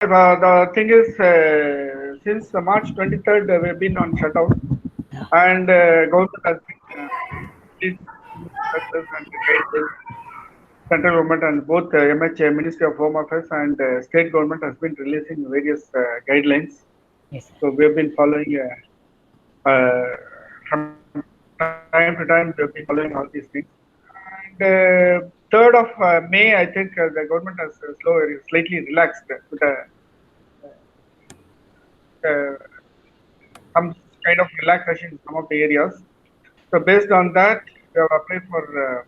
the thing is, since March 23rd, we've been on shutdown, Yeah. and government has been releasing new circulars and guidelines. Central government and both MHA, Ministry of Home Affairs, and state government has been releasing various guidelines. Yes. So we have been following from time to time. We have been following all these things. And 3rd of May, I think the government has slightly relaxed with uh, some kind of relaxation in some of the areas. So based on that, we have applied for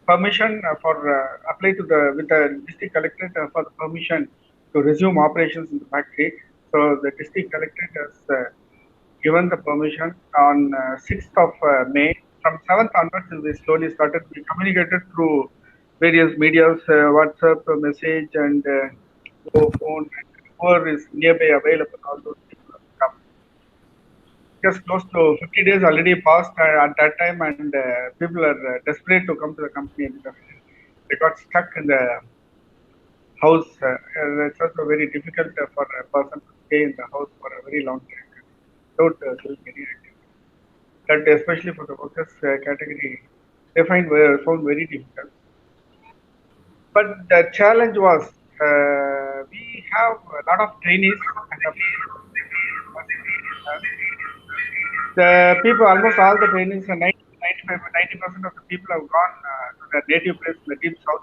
permission for apply to the with the district collectorate for the permission to resume operations in the factory. So the district collectorate has given the permission on 6th of May. From 7th onwards, we slowly started. We communicated through various medias, WhatsApp message, and phone. And whoever is nearby available, all those people have come. Just close to 50 days already passed at that time, and people are desperate to come to the company because they got stuck in the house. It's also very difficult for a person to stay in the house for a very long time without doing any activity. That especially for the workers category, they found very difficult. But the challenge was we have a lot of trainees and the people, almost all the trainees, 90% of the people have gone to their native place in the deep south,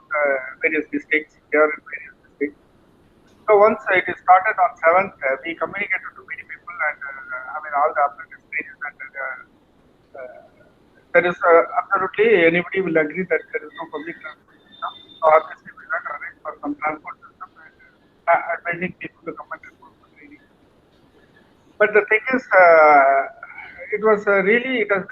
various districts. They are in various districts. So once it is started on 7th, we communicated to many people and all the apprentice trainees and there is absolutely anybody will agree that there is no public transport system. So obviously we have to arrange for some transport system and advising people to come and report for training. But the thing is, it was really it has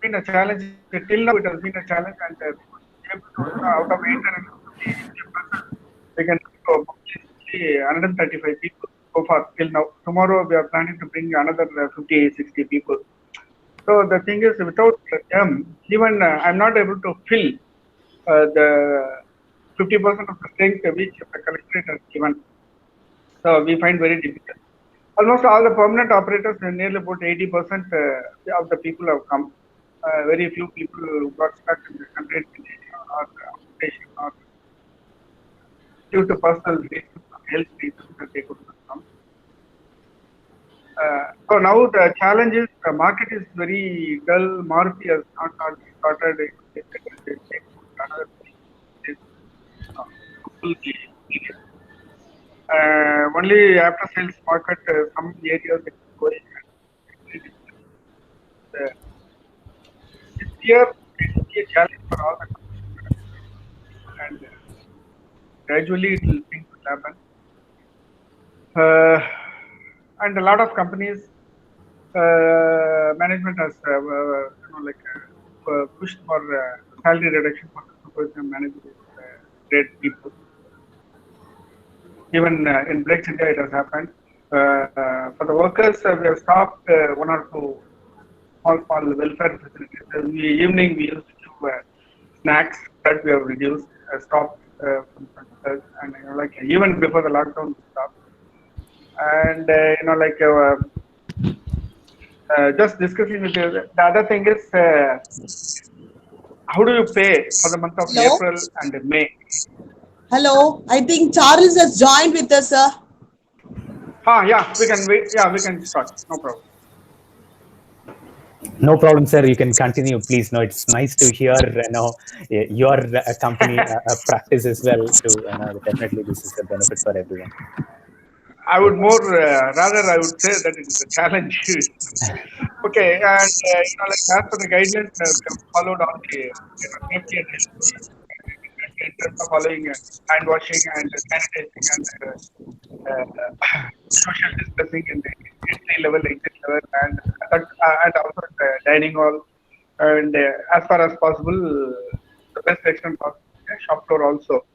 been a challenge. Till now, it has been a challenge, and we could be able to, out of 850 persons, we can mostly 135 people so far till now. Tomorrow, we are planning to bring another 50, 60 people. So the thing is, without them, even I'm not able to fill the 50% of the strength which the collectorate has given. So we find very difficult. Almost all the permanent operators, nearly about 80% of the people have come. Very few people got stuck in the constrained area or occupation or due to personal reasons or health reasons that they could not come. So now the challenge is the market is very dull. Maruti has not started. They said that it will take another 3 days to full period. Only after sales market, some areas it is going very difficult. Uh, this year it will be a challenge for all the companies and gradually it will things will happen. Uh, and a lot of companies management has pushed for salary reduction for the supervisor and managerial grade people. Even in Breaks India, it has happened. For the workers, we have stopped one or two small welfare facilities. In the evening, we used to give snacks that we have reduced, stopped from 23rd, and even before the lockdown, we stopped. And just discussing with you, the other thing is how do you pay for the month of Hello? April and May? Hello. I think Charles has joined with us, sir. Yeah, we can wait. Yeah, we can start. No problem. No problem, sir. You can continue, please. No, it's nice to hear your company practice as well. Definitely, this is a benefit for everyone. I would more rather I would say that it is a challenge. Okay, and as per the guidelines, we have followed all the safety and health in terms of following hand washing and sanitizing and social distancing in the entry level, exit level, and also the dining hall, and as far as possible, the best extent possible, shop floor also.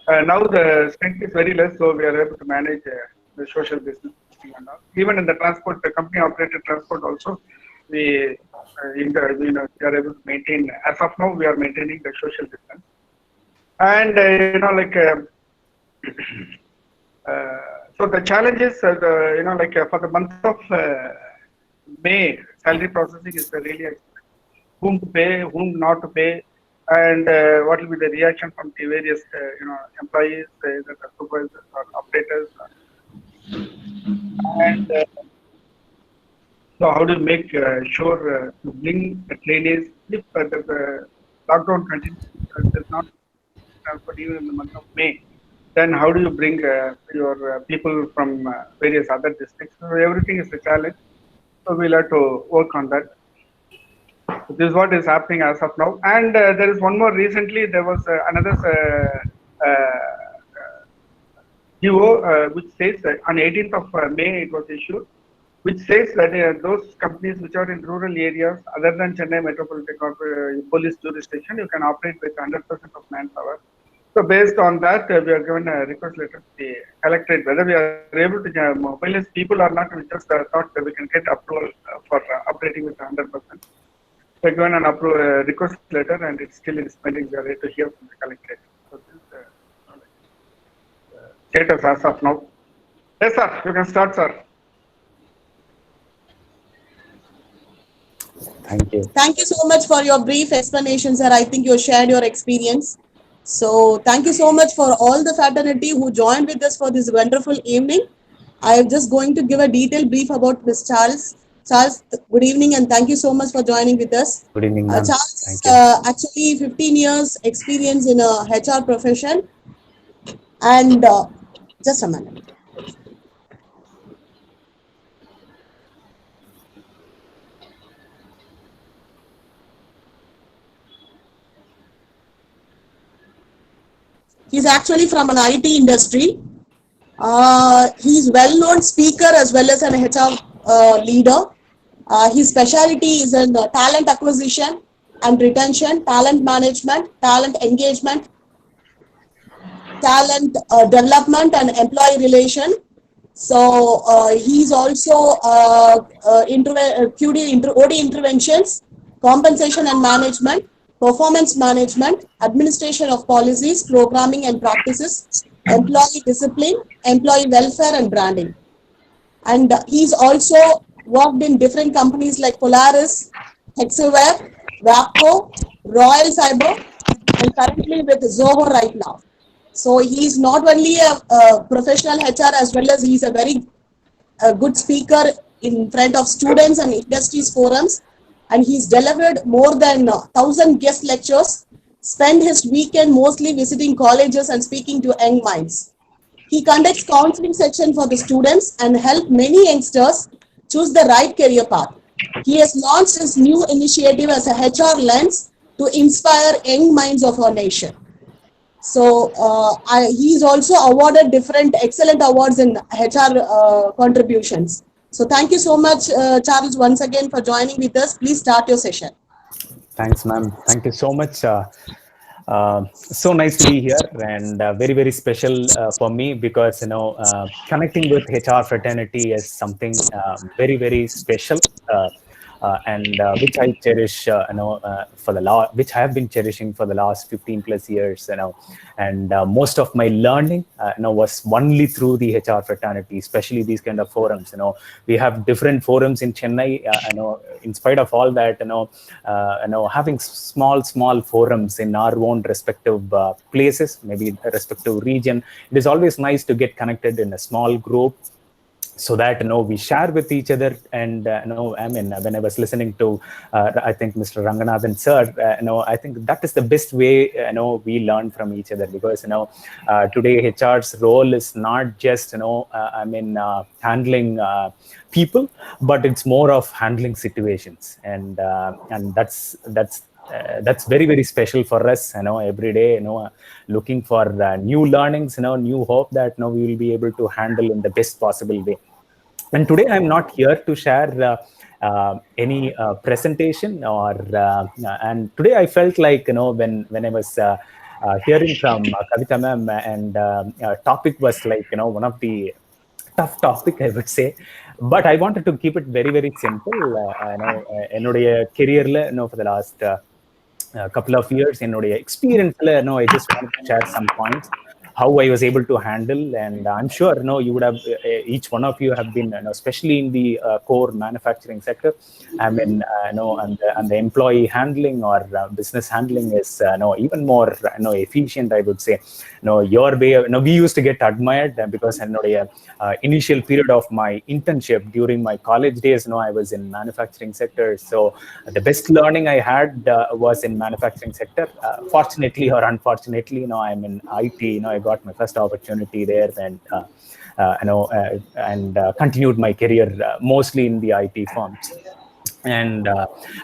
Now the strength is very less, so we are able to manage the social distancing and all. Even in the transport, the company operated transport also, we are able to maintain. As of now, we are maintaining the social distance. And so the challenge is, for the month of May, salary processing is really whom to pay, whom not to pay, and what will be the reaction from the various employees, the supervisors or operators, and so how do you make sure to bring the trainees if the lockdown continues, does not transport even in the month of May, then how do you bring your people from various other districts? So everything is a challenge. So we'll have to work on that. So this is what is happening as of now. And there is one more. Recently, there was another GO which says that on 18th of May it was issued, which says that those companies which are in rural areas other than Chennai Metropolitan Police jurisdiction, you can operate with 100% of manpower. So based on that, we are given a request letter to the collectorate whether we are able to mobilize people or not. We just thought that we can get approval for operating with 100%. We are given an request letter and it's still in pending. We are ready to hear from the collectorate. So this is status as of now. Yes, sir. You can start, sir. Thank you. Thank you so much for your brief explanation, sir. I think you shared your experience. So thank you so much for all the fraternity who joined with us for this wonderful evening. I am just going to give a detailed brief about Ms. Charles. Charles, good evening and thank you so much for joining with us. Good evening, ma'am. Charles, Thank you. actually 15 years experience in a HR profession. And just a minute. He's actually from an IT industry. He's well-known speaker as well as an HR leader. His specialty is in talent acquisition and retention, talent management, talent engagement, talent development and employee relation. So he's also OD interventions, compensation and management, performance management, administration of policies, programming and practices, employee discipline, employee welfare and branding. And he's also worked in different companies like Polaris, Hexaware, Wapco, Royal Cyber, and currently with Zoho right now. So he's not only a professional HR as well as he's a very good speaker in front of students and industries forums. And he's delivered more than 1,000 guest lectures, spent his weekend mostly visiting colleges and speaking to young minds. He conducts counseling section for the students and help many youngsters choose the right career path. He has launched his new initiative as a HR Lens to inspire young minds of our nation. So he's also awarded different excellent awards in HR contributions. So thank you so much, Charles, once again for joining with us. Please start your session. Thanks, ma'am. Thank you so much. So nice to be here and very, very special for me because, connecting with HR fraternity is something very, very special. And which I cherish, which I have been cherishing for the last 15 plus years, and most of my learning, was only through the HR fraternity, especially these kind of forums. We have different forums in Chennai. In spite of all that, having small forums in our own respective places, maybe a respective region, it is always nice to get connected in a small group, so that we share with each other. And I mean, when I was listening to I think Mr. Ranganathan sir, I think that is the best way we learn from each other, because today HR's role is not just handling people, but it's more of handling situations, and that's very, very special for us. Every day, looking for new learnings, new hope that we will be able to handle in the best possible way. And today I'm not here to share any presentation and today I felt like when I was hearing from Kavita ma'am, and topic was like one of the tough topic, I would say, but I wanted to keep it very, very simple. என்னுடைய careerல for the last a couple of years in experience, I just wanted to share some points how I was able to handle. And I'm sure you would have each one of you have been especially in the core manufacturing sector. I mean, and the employee handling or business handling is even more efficient, I would say. Your way, we used to get admired because initial period of my internship during my college days, I was in manufacturing sector. So the best learning I had was in manufacturing sector. Fortunately or unfortunately, I'm in IT. I got my first opportunity there, and continued my career mostly in the IT firms. And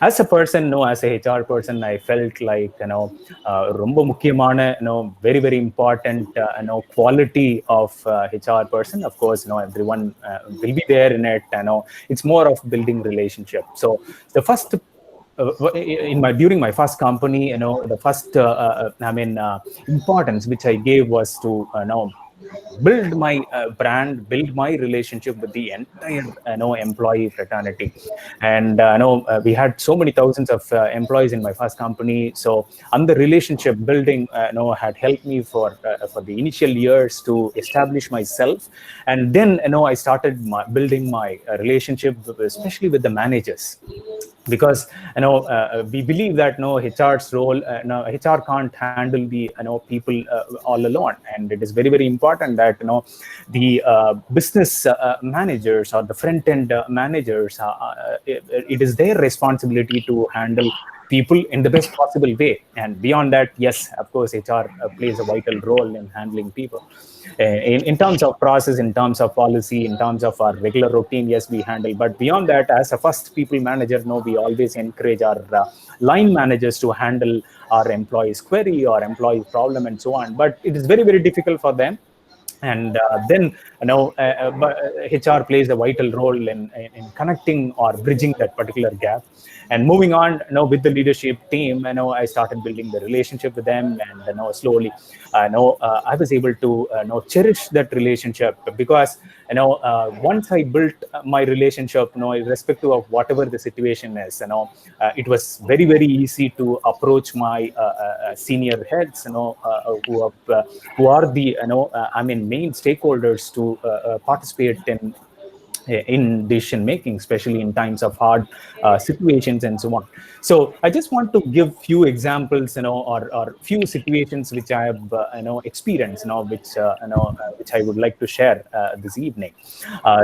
as a person, as a HR person, I felt like ரொம்ப முக்கியமான very very important quality of HR person. Of course, everyone will be there in it. It's more of building relationship. So the first during my first company, the first importance which I gave was to build my brand, build my relationship with the entire employee fraternity. And we had so many thousands of employees in my first company. So and the relationship building had helped me for the initial years to establish myself. And then I started building my relationship especially with the managers, because we believe that HR's role, HR can't handle the people all alone. And it is very very important that the business managers or the front end managers, it is their responsibility to handle people in the best possible way. And beyond that, yes, of course, HR plays a vital role in handling people. In terms of process, in terms of policy, in terms of our regular routine, yes, we handle. But beyond that, as a first people manager, we always encourage our line managers to handle our employees' query or employee problem and so on. But it is very, very difficult for them. And then HR plays a vital role in connecting or bridging that particular gap. And moving on, with the leadership team, I started building the relationship with them, and slowly, I was able to cherish that relationship, because once I built my relationship, irrespective of whatever the situation is, it was very very easy to approach my senior heads, who are the main stakeholders to participate in decision making, especially in times of hard situations and so on. So I just want to give few examples, or few situations which I have experienced, which I would like to share this evening.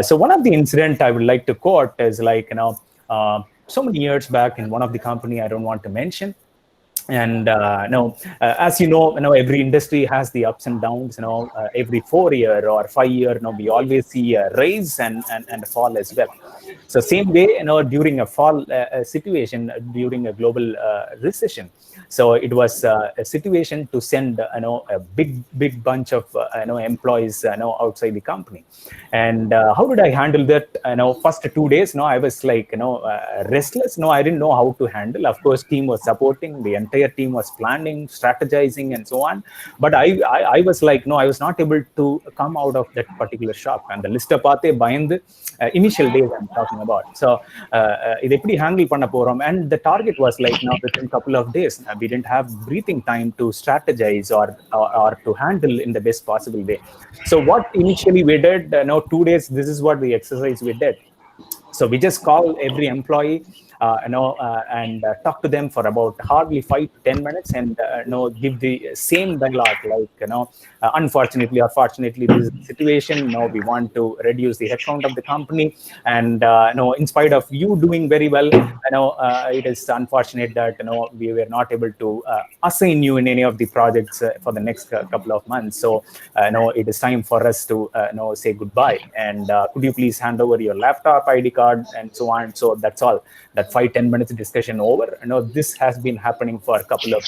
So one of the incident I would like to quote is like, so many years back in one of the company I don't want to mention. And as you know, every industry has the ups and downs. Every 4 year or 5 year, we always see a rise and a fall as well. So same way, during a fall situation, during a global recession, so it was a situation to send a big bunch of employees outside the company. And how did I handle that? First 2 days, I was like restless. I didn't know how to handle. Of course, team was supporting, the entire team was planning, strategizing and so on. But I was like, I was not able to come out of that particular shock. And the list paathe bayand, initial days I'm talking about. So idu eppadi handle panna porom, and the target was like, within a couple of days. We didn't have breathing time to strategize or to handle in the best possible way. So what initially we did, 2 days, this is what the exercise we did. So we just call every employee, and talk to them for about hardly 5 to 10 minutes, and give the same dialogue, like unfortunately or fortunately, this is the situation. We want to reduce the headcount of the company, and in spite of you doing very well, it is unfortunate that we were not able to assign you in any of the projects for the next couple of months. So it is time for us to say goodbye, and could you please hand over your laptop, ID card and so on. So that's all. That 5-10 minutes discussion over. This has been happening for a couple of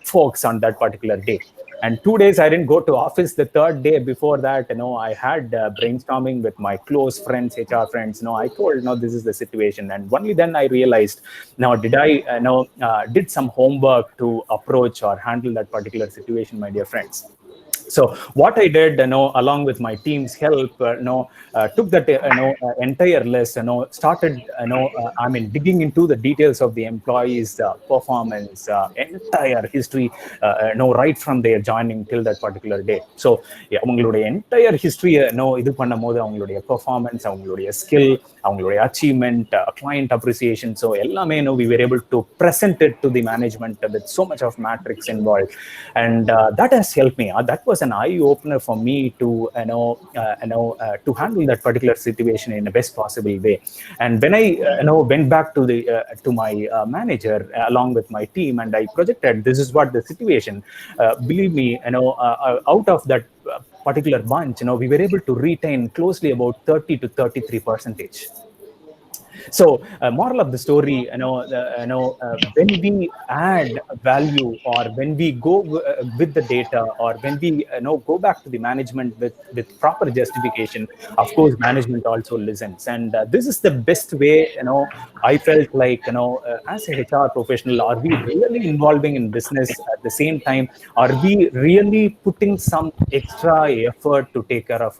folks on that particular day. And 2 days I didn't go to office. The third day before that, I had brainstorming with my close friends, HR friends. I told, this is the situation. And only then I realized, did I did some homework to approach or handle that particular situation, my dear friends. So what I did, along with my team's help, took that entire list, started, digging into the details of the employees' performance, entire history, right from their joining till that particular day. So yeah, அவங்களுடைய entire history, இது பண்ணும்போது அவங்களுடைய performance, அவங்களுடைய skill, அவங்களுடைய achievement, client appreciation, so எல்லாமே, we were able to present it to the management with so much of matrix involved, and that has helped me. That was an eye opener for me to to handle that particular situation in the best possible way. And when I went back to the to my manager along with my team, and I projected this is what the situation, believe me, out of that particular bunch, we were able to retain closely about 30 to 33%. So, moral of the story, when we add value, or when we go with the data, or when we go back to the management with proper justification, of course, management also listens. And this is the best way. I felt like, as a HR professional, are we really involving in business at the same time? Are we really putting some extra effort to take care of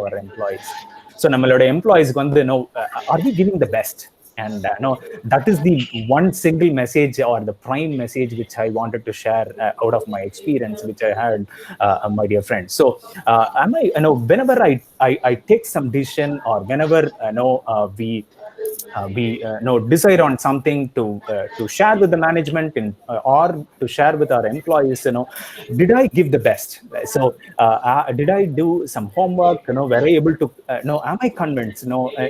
our employees? So நம்மளோட எம்ப்ளாயிஸ்க்கு வந்து are we giving the best? And that is the one single message, or the prime message, which I wanted to share out of my experience, which I had, my dear friends. So whenever I take some decision, or whenever we decide on something to share with the management, or to share with our employees, did I give the best? So did I do some homework? Were I able to am I convinced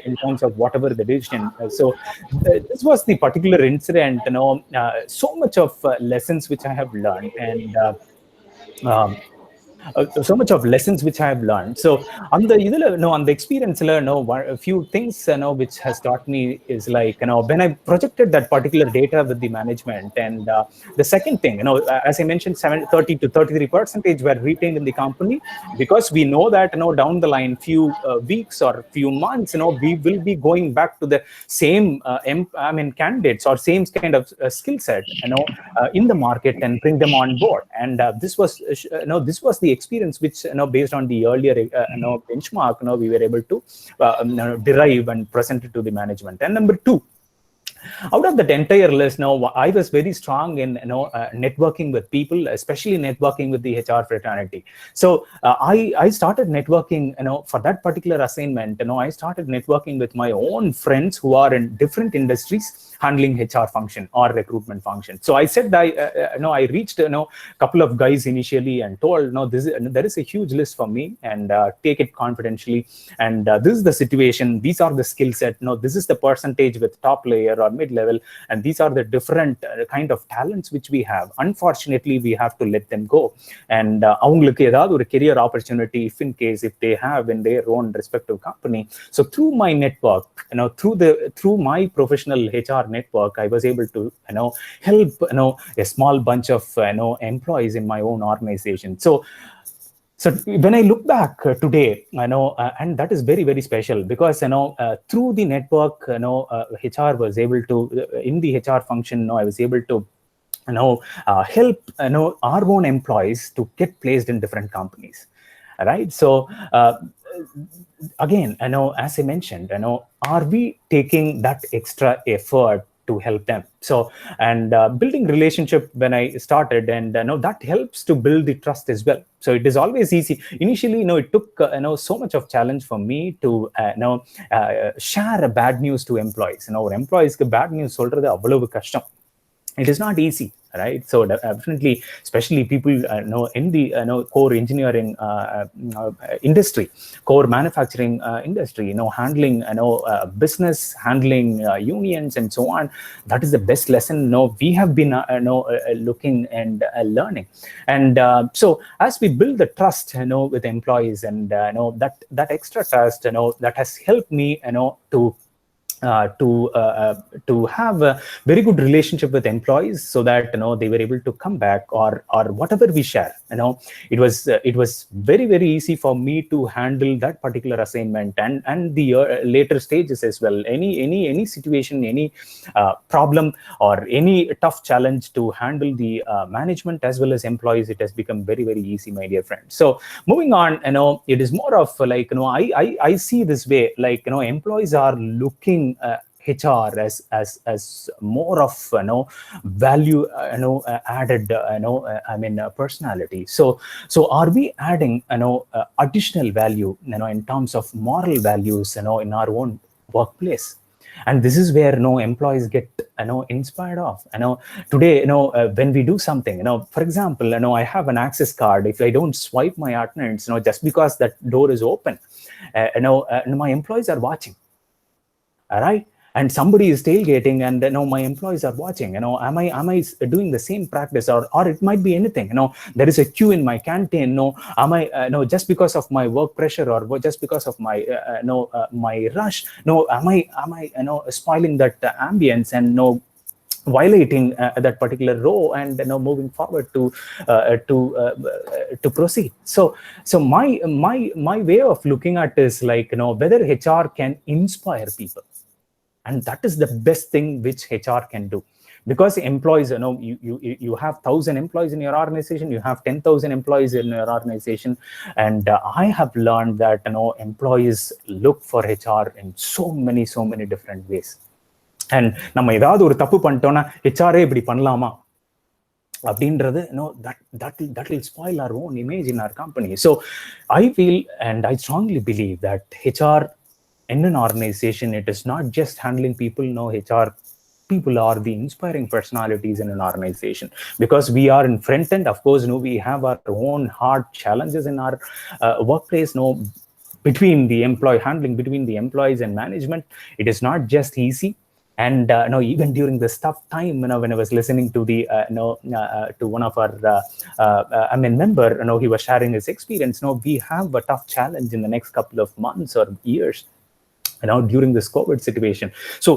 in terms of whatever the decision? So this was the particular incident, so much of lessons which I have learned, and so much of lessons which I have learned. So on the experience, a few things which has taught me is like, when I projected that particular data with the management, and the second thing, as I mentioned, 30 to 33% were retained in the company, because we know that down the line, few weeks or few months, we will be going back to the same candidates, or same kind of skill set in the market, and bring them on board. And this was the experience which, based on the earlier benchmark, we were able to derive and present it to the management. And number two, out of that entire list, I was very strong in networking with people, especially networking with the HR fraternity. So I started networking, for that particular assignment. I started networking with my own friends who are in different industries, handling HR function or recruitment function. So I said, I reached couple of guys initially, and told, there is a huge list for me, and take it confidentially, and this is the situation, these are the skill set, this is the percentage with top layer or mid-level, and these are the different kind of talents which we have. Unfortunately, we have to let them go, and avungalukku edavadhu or career opportunity, if they have in their own respective company. So through my network, through my professional HR network, I was able to help a small bunch of employees in my own organization. So when I look back today, and that is very, very special, because through the network, HR was able to, in the HR function, I was able to help our own employees to get placed in different companies, right? So again, as I mentioned, are we taking that extra effort to help them? So, and building relationship when I started, and that helps to build the trust as well. So it is always easy. Initially, it took so much of challenge for me to share a bad news to employees. Or employees ku bad news solradhu avvalavu kashtam. It is not easy, right? So definitely, especially people in the core engineering industry, core manufacturing industry, handling business, handling unions, and so on. That is the best lesson we have been looking and learning. And so as we build the trust with employees, and that extra trust that has helped me to to have a very good relationship with employees, so that they were able to come back, or whatever we share. It was very, very easy for me to handle that particular assignment, and the later stages as well. Any situation, any problem, or any tough challenge to handle the management as well as employees, it has become very, very easy, my dear friends. So moving on, it is more of like, I see this way, like, employees are looking HR as more of value added personality. So are we adding additional value in terms of moral values in our own workplace? And this is where employees get inspired of today. When we do something, for example, I have an access card. If I don't swipe my attendance, just because that door is open, my employees are watching. All right. And somebody is tailgating, and my employees are watching. Am I doing the same practice, or it might be anything. There is a queue in my canteen. Am I just because of my work pressure, or just because of my my rush? Am I spoiling that ambience and violating that particular row, and moving forward to proceed. So my way of looking at is like whether HR can inspire people. And that is the best thing which HR can do, because employees, you have 1,000 employees in your organization, you have 10,000 employees in your organization, and I have learned that employees look for HR in so many different ways. And நம்ம ஏதாவது ஒரு தப்பு பண்ணிட்டோம்னா ஹெச்ஆரே இப்படி பண்ணலாமா அப்படின்றது that will spoil our own image in our company. So I feel, and I strongly believe, that HR in an organization, it is not just handling people. HR people are the inspiring personalities in an organization, because we are in front end. Of course, we have our own hard challenges in our workplace. Between the employees and management, it is not just easy. And even during this tough time, when I was listening to the to one of our member, he was sharing his experience. We have a tough challenge in the next couple of months or years during this COVID situation. So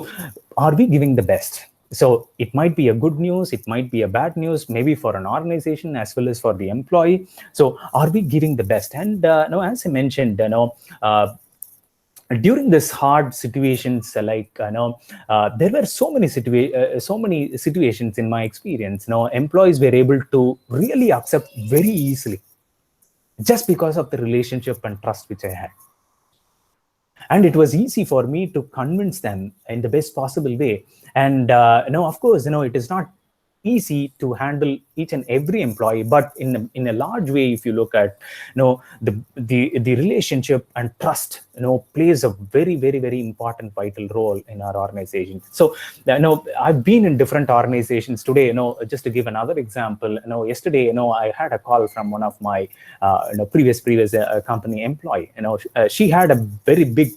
are we giving the best? So it might be a good news, it might be a bad news, maybe for an organization as well as for the employee. So are we giving the best? And as I mentioned, during this hard situations, like there were so many situations in my experience. Employees were able to really accept very easily, just because of the relationship and trust which I had. And it was easy for me to convince them in the best possible way. And of course, it is not easy to handle each and every employee, but in a large way, if you look at the relationship and trust plays a very, very, very important vital role in our organization. So I've been in different organizations today. Just to give another example, yesterday I had a call from one of my previous company employee. She had a very big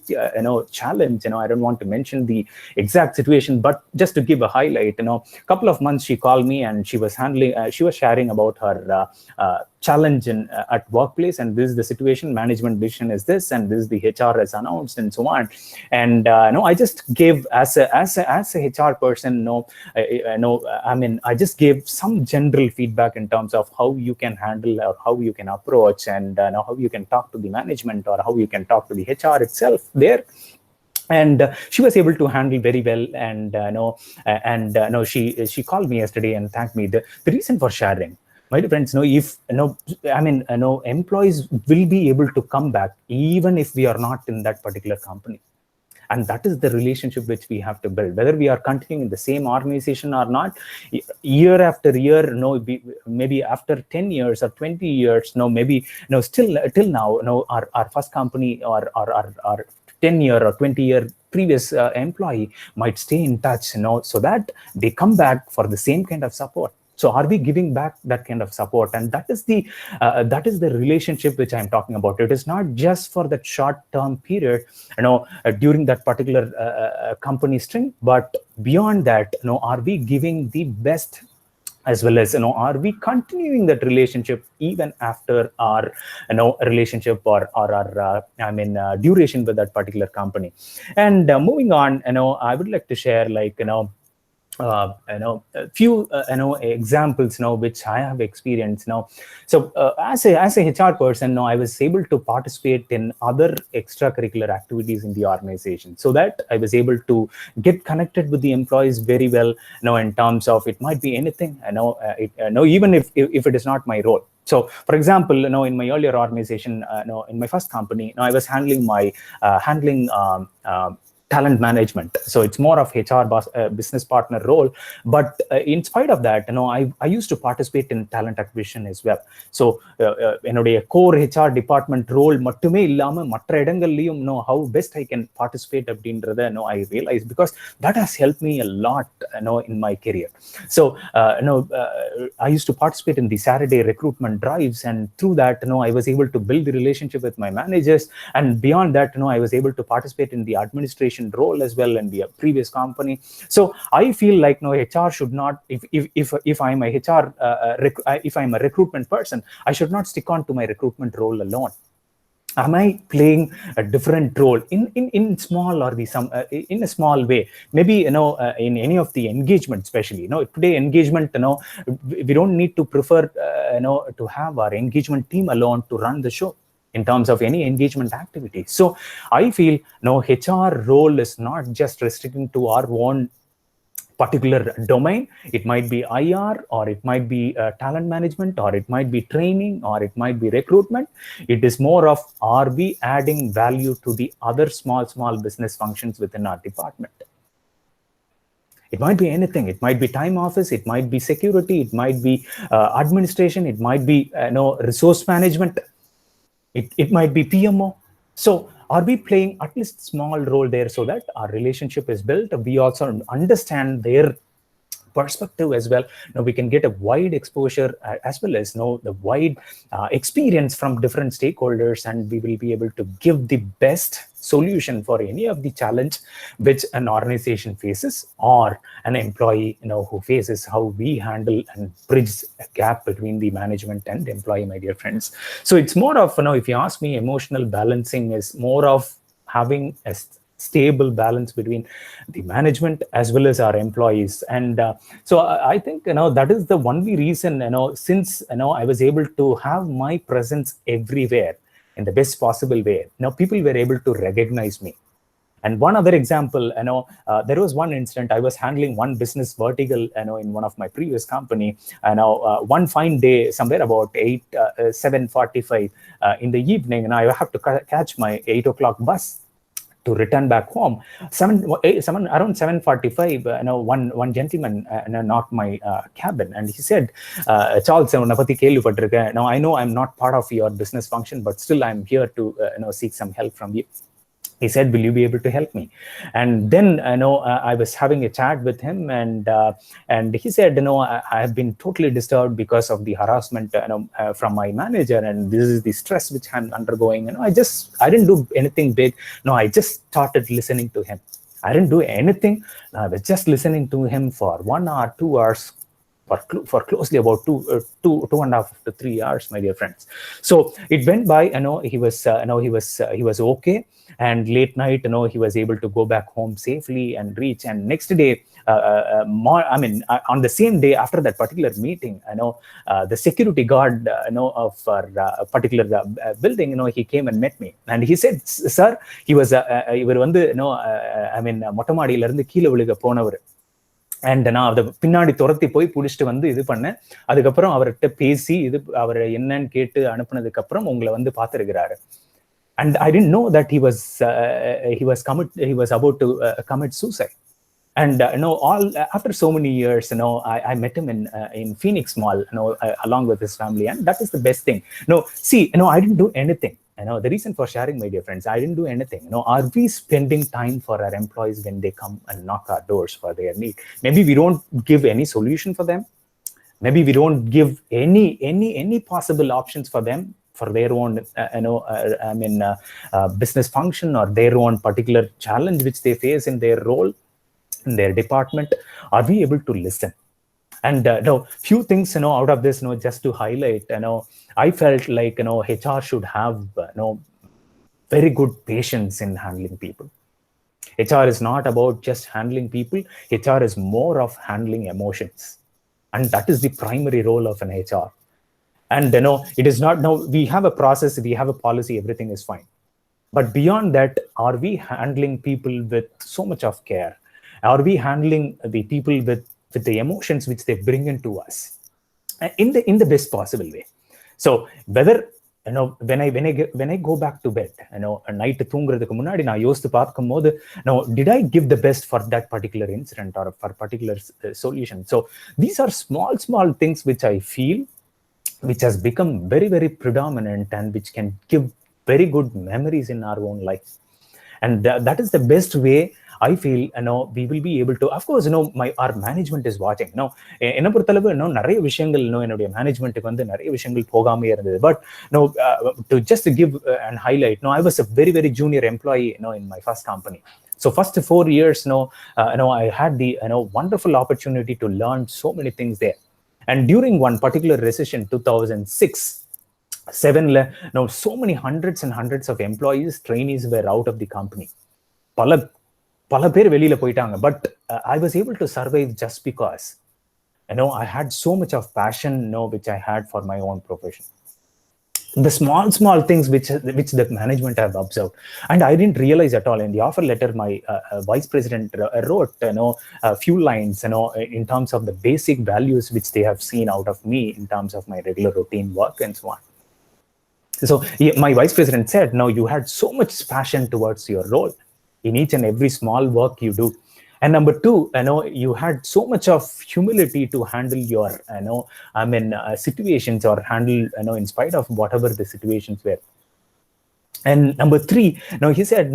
challenge. I don't want to mention the exact situation, but just to give a highlight, couple of months she called me, and she was sharing about her challenge at workplace, and this is the situation, management decision is this, and this is the HR has announced, and so on. And I just gave, as a HR person, I just gave some general feedback in terms of how you can handle, or how you can approach, and how you can talk to the management, or how you can talk to the HR itself there. And she was able to handle very well. And she called me yesterday and thanked me. The reason for sharing, my dear friends, if employees will be able to come back even if we are not in that particular company. And that is the relationship which we have to build, whether we are continuing in the same organization or not. Year after year, maybe after 10 years or 20 years, maybe still till now, our first company or our 10-year or 20-year previous employee might stay in touch, so that they come back for the same kind of support. So are we giving back that kind of support? And that is the relationship which I'm talking about. It is not just for that short-term period, during that particular company string, but beyond that, are we giving the best as well as, are we continuing that relationship even after our, relationship or our, duration with that particular company. And moving on, I would like to share, like, a few examples which I have experienced now. So as a HR person, I was able to participate in other extracurricular activities in the organization, so that I was able to get connected with the employees very well, in terms of, it might be anything, even if it is not my role. So, for example, in my earlier organization, in my first company, I was handling talent management. So it's more of HR business partner role. But in spite of that, I used to participate in talent acquisition as well. So என்னுடைய core HR department role மட்டுமே இல்லாம மற்ற இடங்கள்லயும் how best I can participate அப்படின்றத I realized, because that has helped me a lot in my career. So I used to participate in the Saturday recruitment drives, and through that I was able to build the relationship with my managers, and beyond that I was able to participate in the administration role as well in the previous company. So I feel like HR should not, if I'm a HR if I'm a recruitment person, I should not stick on to my recruitment role alone. Am I playing a different role in small or in a small way? Maybe in any of the engagement, especially today engagement, we don't need to prefer to have our engagement team alone to run the show in terms of any engagement activity. So I feel HR role is not just restricting to our own particular domain. It might be IR, or it might be talent management, or it might be training, or it might be recruitment. It is more of, are we adding value to the other small business functions within our department? It might be anything. It might be time office, it might be security, it might be administration, it might be resource management, it might be PMO. So are we playing at least small role there, so that our relationship is built? We also understand their perspective as well. Now we can get a wide exposure, as well as the wide experience from different stakeholders, and we will be able to give the best solution for any of the challenge which an organization faces, or an employee who faces. How we handle and bridge a gap between the management and the employee, my dear friends. So it's more of, if you ask me, emotional balancing is more of having a stable balance between the management as well as our employees. And so I think that is the only reason, since I was able to have my presence everywhere in the best possible way, people were able to recognize me. And one other example, there was one incident. I was handling one business vertical, in one of my previous company. One fine day, somewhere about 7:45 in the evening, and I have to catch my 8 o'clock bus to return back home. Around 7:45, one gentleman knocked my cabin, and he said, Charles, now I know I'm not part of your business function, but still I'm here to seek some help from you. He said, will you be able to help me? And then I was having a chat with him, and he said, I have been totally disturbed because of the harassment from my manager, and this is the stress which I'm undergoing. I didn't do anything big. I just started listening to him. I didn't do anything. I was just listening to him for 1 hour, 2 hours, for closely about 2.5 to 3 hours, my dear friends. So it went by. He was okay, and late night, he was able to go back home safely and reach. And next day, on the same day after that particular meeting, the security guard of our particular building, he came and met me, and he said, sir, he was இவர் வந்து மொட்டை மாடியில இருந்து கீழே விழுக போனவர். And நான் அதை பின்னாடி துரத்தி போய் பிடிச்சிட்டு வந்து இது பண்ணேன். அதுக்கப்புறம் அவர்கிட்ட பேசி அவரை என்னன்னு கேட்டு அனுப்புனதுக்கு அப்புறம் உங்களை வந்து பார்த்திருக்கிறாரு. And I didn't know that he was about to commit suicide. And after so many years, I met him in Phoenix Mall, along with his family, and that is the best thing. See, I didn't do anything. The reason for sharing, my dear friends, I didn't do anything. Are we spending time for our employees when they come and knock our doors for their need? Maybe we don't give any solution for them. Maybe we don't give any possible options for them for their own, business function, or their own particular challenge which they face in their role, in their department. Are we able to listen? And few things out of this, just to highlight, I felt like HR should have very good patience in handling people. HR is not about just handling people. HR is more of handling emotions, and that is the primary role of an HR. And it is not, now we have a process, we have a policy, everything is fine, but beyond that, are we handling people with so much of care? Are we handling the people with the emotions which they bring into us in the best possible way? So whether when I go back to bed, night தூங்குறதுக்கு முன்னாடி நான் யோசித்து பார்க்கும்போது, did I give the best for that particular incident or for particular solution? So these are small things which I feel which has become very, very predominant and which can give very good memories in our own life. And that is the best way I feel we will be able to. Of course, our management is watching. என்ன பொறுத்தளவு நிறைய விஷயங்கள் என்னுடைய மேனேஜ்மெண்ட்டுக்கு வந்து நிறைய விஷயங்கள் போகாமே இருந்தது. But to just give and highlight, I was a very, very junior employee in my first company. So first 4 years, I had the wonderful opportunity to learn so many things there. And during one particular recession, 2006-7, so many hundreds and hundreds of employees, trainees were out of the company. பல பேர் வெளியில போயிட்டாங்க. But I was able to survive just because I had so much of passion which I had for my own profession. The small things which the management have observed, and I didn't realize at all. In the offer letter, my vice president wrote a few lines in terms of the basic values which they have seen out of me in terms of my regular routine work and so on. So my vice president said, "No, you had so much passion towards your role in each and every small work you do. And number two, you had so much of humility to handle your, situations, or handle, in spite of whatever the situations were." And number three, he said,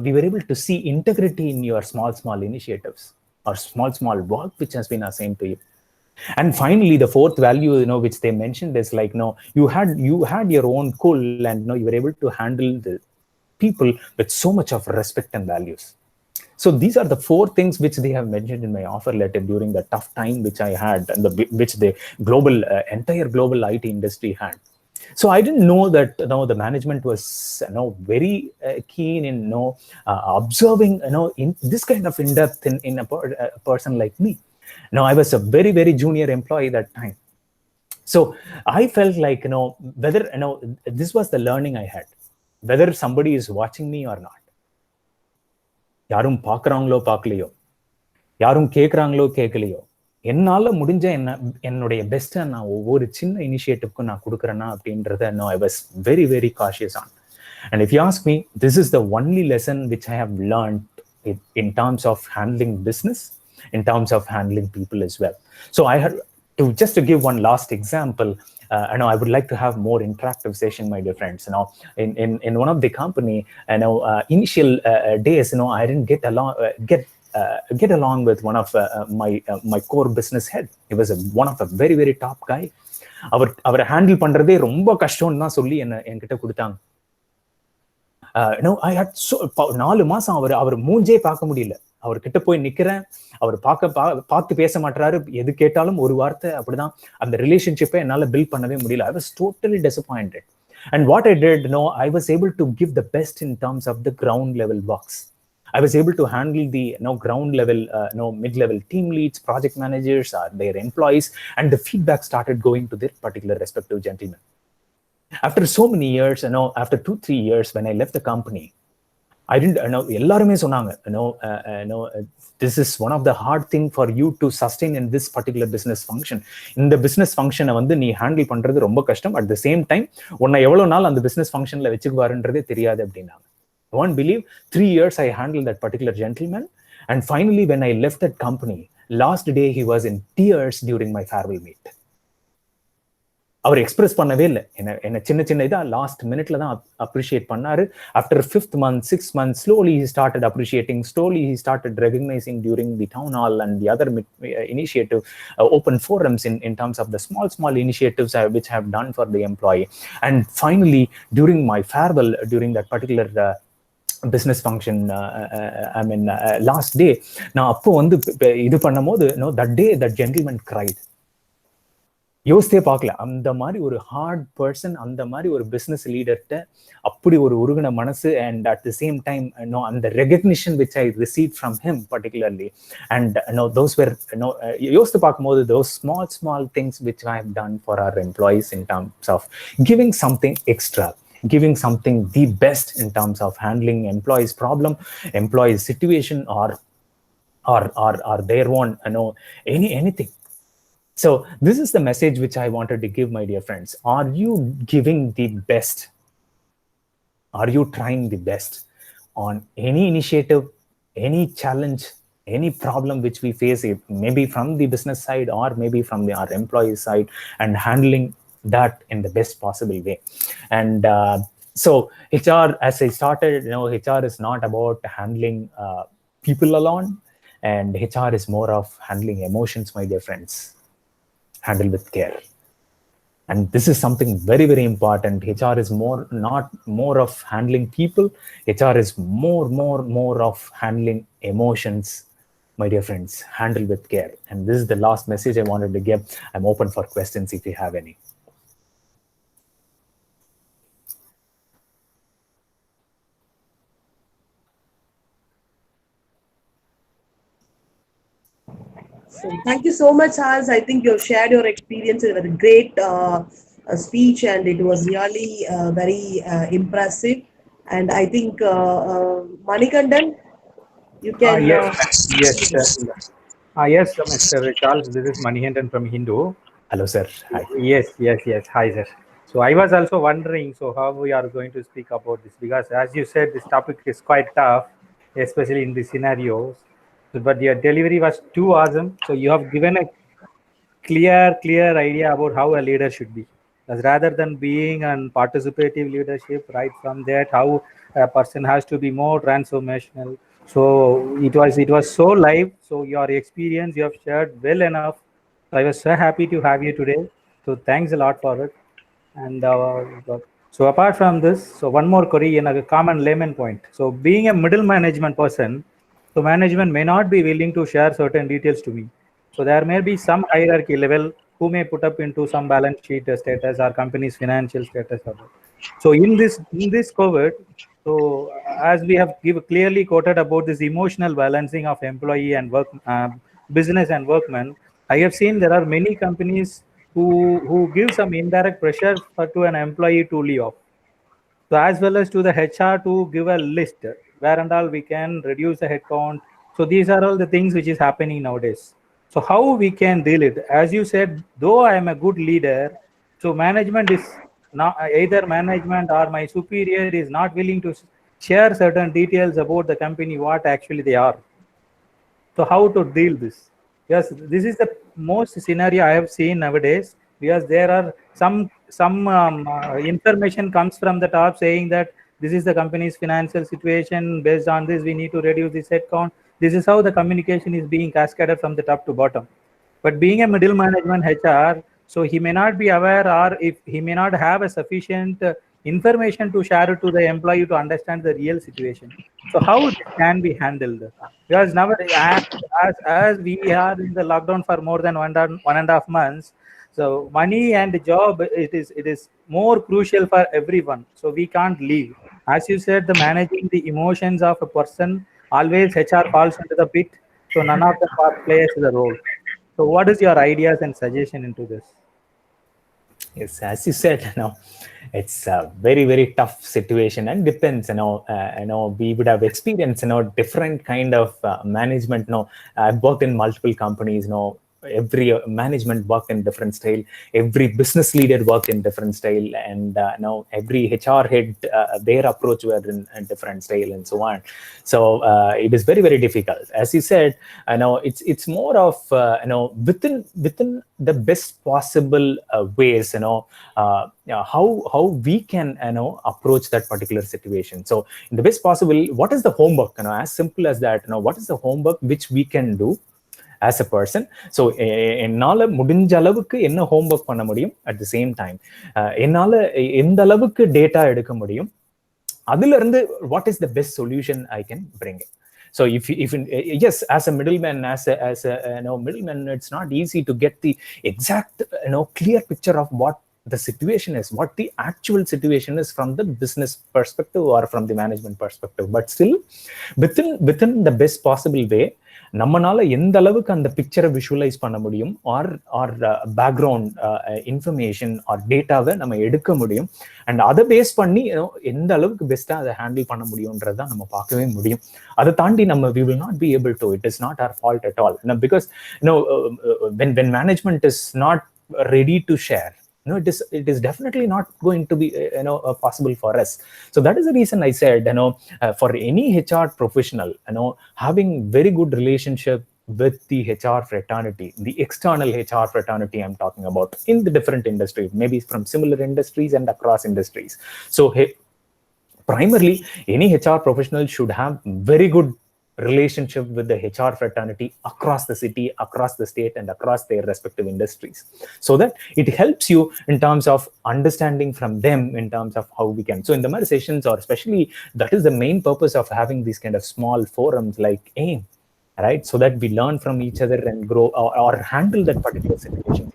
we were able to see integrity in your small initiatives or small work which has been assigned to you. And finally, the fourth value, which they mentioned is like, you had your own cool, and you were able to handle the people with so much of respect and values. So these are the four things which they have mentioned in my offer letter during the tough time which I had, and which the entire global IT industry had. So I didn't know that the management was very keen in observing in this kind of in depth in a person like me. I was a very, very junior employee that time. So I felt like whether this was the learning I had, whether somebody is watching me or not. யாரும் பார்க்கறாங்களோ பார்க்கலையோ, யாரும் கேட்கறாங்களோ கேட்கலையோ, என்னால முடிஞ்ச என்னுடைய பெஸ்ட்டை நான் ஒவ்வொரு சின்ன இனிஷியேட்டிவ்க்கும் நான் கொடுக்குறேன்னா அப்படின்றத I was very, very cautious on. And if you ask me, this is the only lesson which I have learned in terms of handling business, in terms of handling people as well. So I had just to give one last example. I would like to have more interactive session, my dear friends. In one of the company, initial days, I didn't get along with one of my core business head. He was one of a very, very top guy. அவரை handle பண்றதே ரொம்ப கஷ்டம்னு தான் சொல்லி என்கிட்ட கொடுத்தாங்க. I had 4 மாசம் அவர் மூஞ்சே பார்க்க முடியல. அவர்கிட்ட போய் நிக்கிறேன், அவர் பார்த்து பேச மாட்டாரு, எது கேட்டாலும் ஒரு வார்த்தை, அப்படிதான் அந்த ரிலேஷன்ஷிப்பை என்னால பில்ட் பண்ணவே முடியல. I was totally disappointed. And what I did, I was able to give the best in terms of the ground level works. I was able to handle the ground level, mid-level team leads, project managers, or their employees, and the feedback started going to their particular respective gentlemen. After so many years, after 2-3 years, when I left the company, I didn't எல்லாருமே சொன்னாங்க, this is one of the hard thing for you to sustain in this particular business function. இந்த business function வந்து நீ handle பண்றது ரொம்ப கஷ்டம். At the same time, உன்னை எவ்வளவு நாள் அந்த business functionல வச்சுக்குவாருன்றதே தெரியாது அப்படின்னாங்க. I won't believe, 3 years I handled that particular gentleman, and finally when I left that company, last day he was in tears during my farewell meet. அவர் express பண்ணவே இல்லை, என்ன சின்ன இதா லாஸ்ட் மினிட்ல தான் அப்ரிஷியேட் பண்ணாரு. After 5th month, 6th month, slowly he started appreciating, slowly he started recognizing during the town hall and the other initiative, open forums in terms of the small initiatives which I have done for the employee. And finally, during my farewell, during that particular business function, last day, நான் அப்போ வந்து இது பண்ணும்போது, that day that gentleman cried. யோசித்தே பார்க்கல. அந்த மாதிரி ஒரு heart person, அந்த மாதிரி ஒரு பிஸ்னஸ் லீடர்கிட்ட அப்படி ஒரு உருகின மனசு, and at the same time அந்த recognition which I receive from him particularly. And those where யோசித்து பார்க்கும்போது those small things which I have done for our employees in terms of giving something extra, giving something the best in terms of handling employees problem, employees situation, or their own anything. So this is the message which I wanted to give, my dear friends. Are you giving the best? Are you trying the best on any initiative, any challenge, any problem which we face, maybe from the business side or maybe from our employee side, and handling that in the best possible way? And so HR, as I started, HR is not about handling people alone, and HR is more of handling emotions, my dear friends. Handle with care. And this is something very, very important. HR is not more of handling people. HR is more of handling emotions, my dear friends. Handle with care. And this is the last message I wanted to give. I'm open for questions if you have any. So thank you so much, Charles. I think you have shared your experience with a great speech, and it was really very impressive. And I think Manikandan, you can. Yes, Mr. Charles. This is Manikandan from Hindu. Hello, sir. Hi. Yes. Hi, sir. So I was also wondering, so how we are going to speak about this, because as you said, this topic is quite tough, especially in these scenarios. But your delivery was too awesome. So you have given a clear idea about how a leader should be. As rather than being an participative leadership, right from that, how a person has to be more transformational. So it was so live. So your experience you have shared well enough. I was so happy to have you today. So thanks a lot for it. And so apart from this, so one more query in a common layman point. So being a middle management person, so management may not be willing to share certain details to me. So there may be some hierarchy level who may put up into some balance sheet status or company's financial status. So in this COVID, so as we have clearly quoted about this emotional balancing of employee and work, business and workman, I have seen there are many companies who give some indirect pressure to an employee to leave off. So as well as to the HR to give a list where and all we can reduce the headcount. So these are all the things which is happening nowadays. So how we can deal it? As you said, though I am a good leader, so management is not, either management or my superior is not willing to share certain details about the company, what actually they are. So how to deal this? Yes, this is the most scenario I have seen nowadays, because there are some information comes from the top saying that this is the company's financial situation. Based on this, we need to reduce this headcount. This is how the communication is being cascaded from the top to bottom. But being a middle management HR, so he may not be aware, or if he may not have a sufficient information to share it to the employee to understand the real situation. So how it can be handled? Because now as we are in the lockdown for more than 1.5 months, so money and job, it is more crucial for everyone. So we can't leave. As you said, the managing the emotions of a person, always HR falls into the pit. So none of them plays the role. So what is your ideas and suggestion into this? Yes, as you said, it's a very, very tough situation, and depends, we would have experienced, different kind of management. I've worked in multiple companies, every management worked in different style, every business leader worked in different style, and now every HR head, their approach were in a different style, and so on. So it is very, very difficult. As you said, it's more of within the best possible ways, how we can approach that particular situation. So in the best possible, what is the homework? As simple as that. What is the homework which we can do as a person? So என்னால முடிஞ்ச அளவுக்கு என்ன homework பண்ண முடியும், at the same time என்னால எந்த அளவுக்கு data எடுக்க முடியும், அதுல இருந்து what is the best solution I can bring. So if yes, as a middleman, as a middleman, it's not easy to get the exact clear picture of what the situation is, what the actual situation is from the business perspective or from the management perspective. But still, within the best possible way, நம்மனால எந்த அளவுக்கு அந்த பிக்சரை visualise பண்ண முடியும், R background information R டேட்டாவை நம்ம எடுக்க முடியும், அண்ட் அதை பேஸ் பண்ணி எந்த அளவுக்கு பெஸ்ட்டாக அதை ஹேண்டில் பண்ண முடியும்ன்றதான் நம்ம பார்க்கவே முடியும். அதை தாண்டி நம்ம we will not be able to. It is not our fault at all. Because when management is not ready to share, it is definitely not going to be possible for us. So that is the reason I said, for any HR professional, having very good relationship with the HR fraternity, the external HR fraternity I'm talking about, in the different industries, maybe from similar industries and across industries. So primarily, any HR professional should have very good relationship with the HR fraternity across the city, across the state, and across their respective industries, so that it helps you in terms of understanding from them in terms of how we can. So in the Mari sessions, or especially, that is the main purpose of having these kind of small forums like AIM, right? So that we learn from each other and grow or handle that particular situation.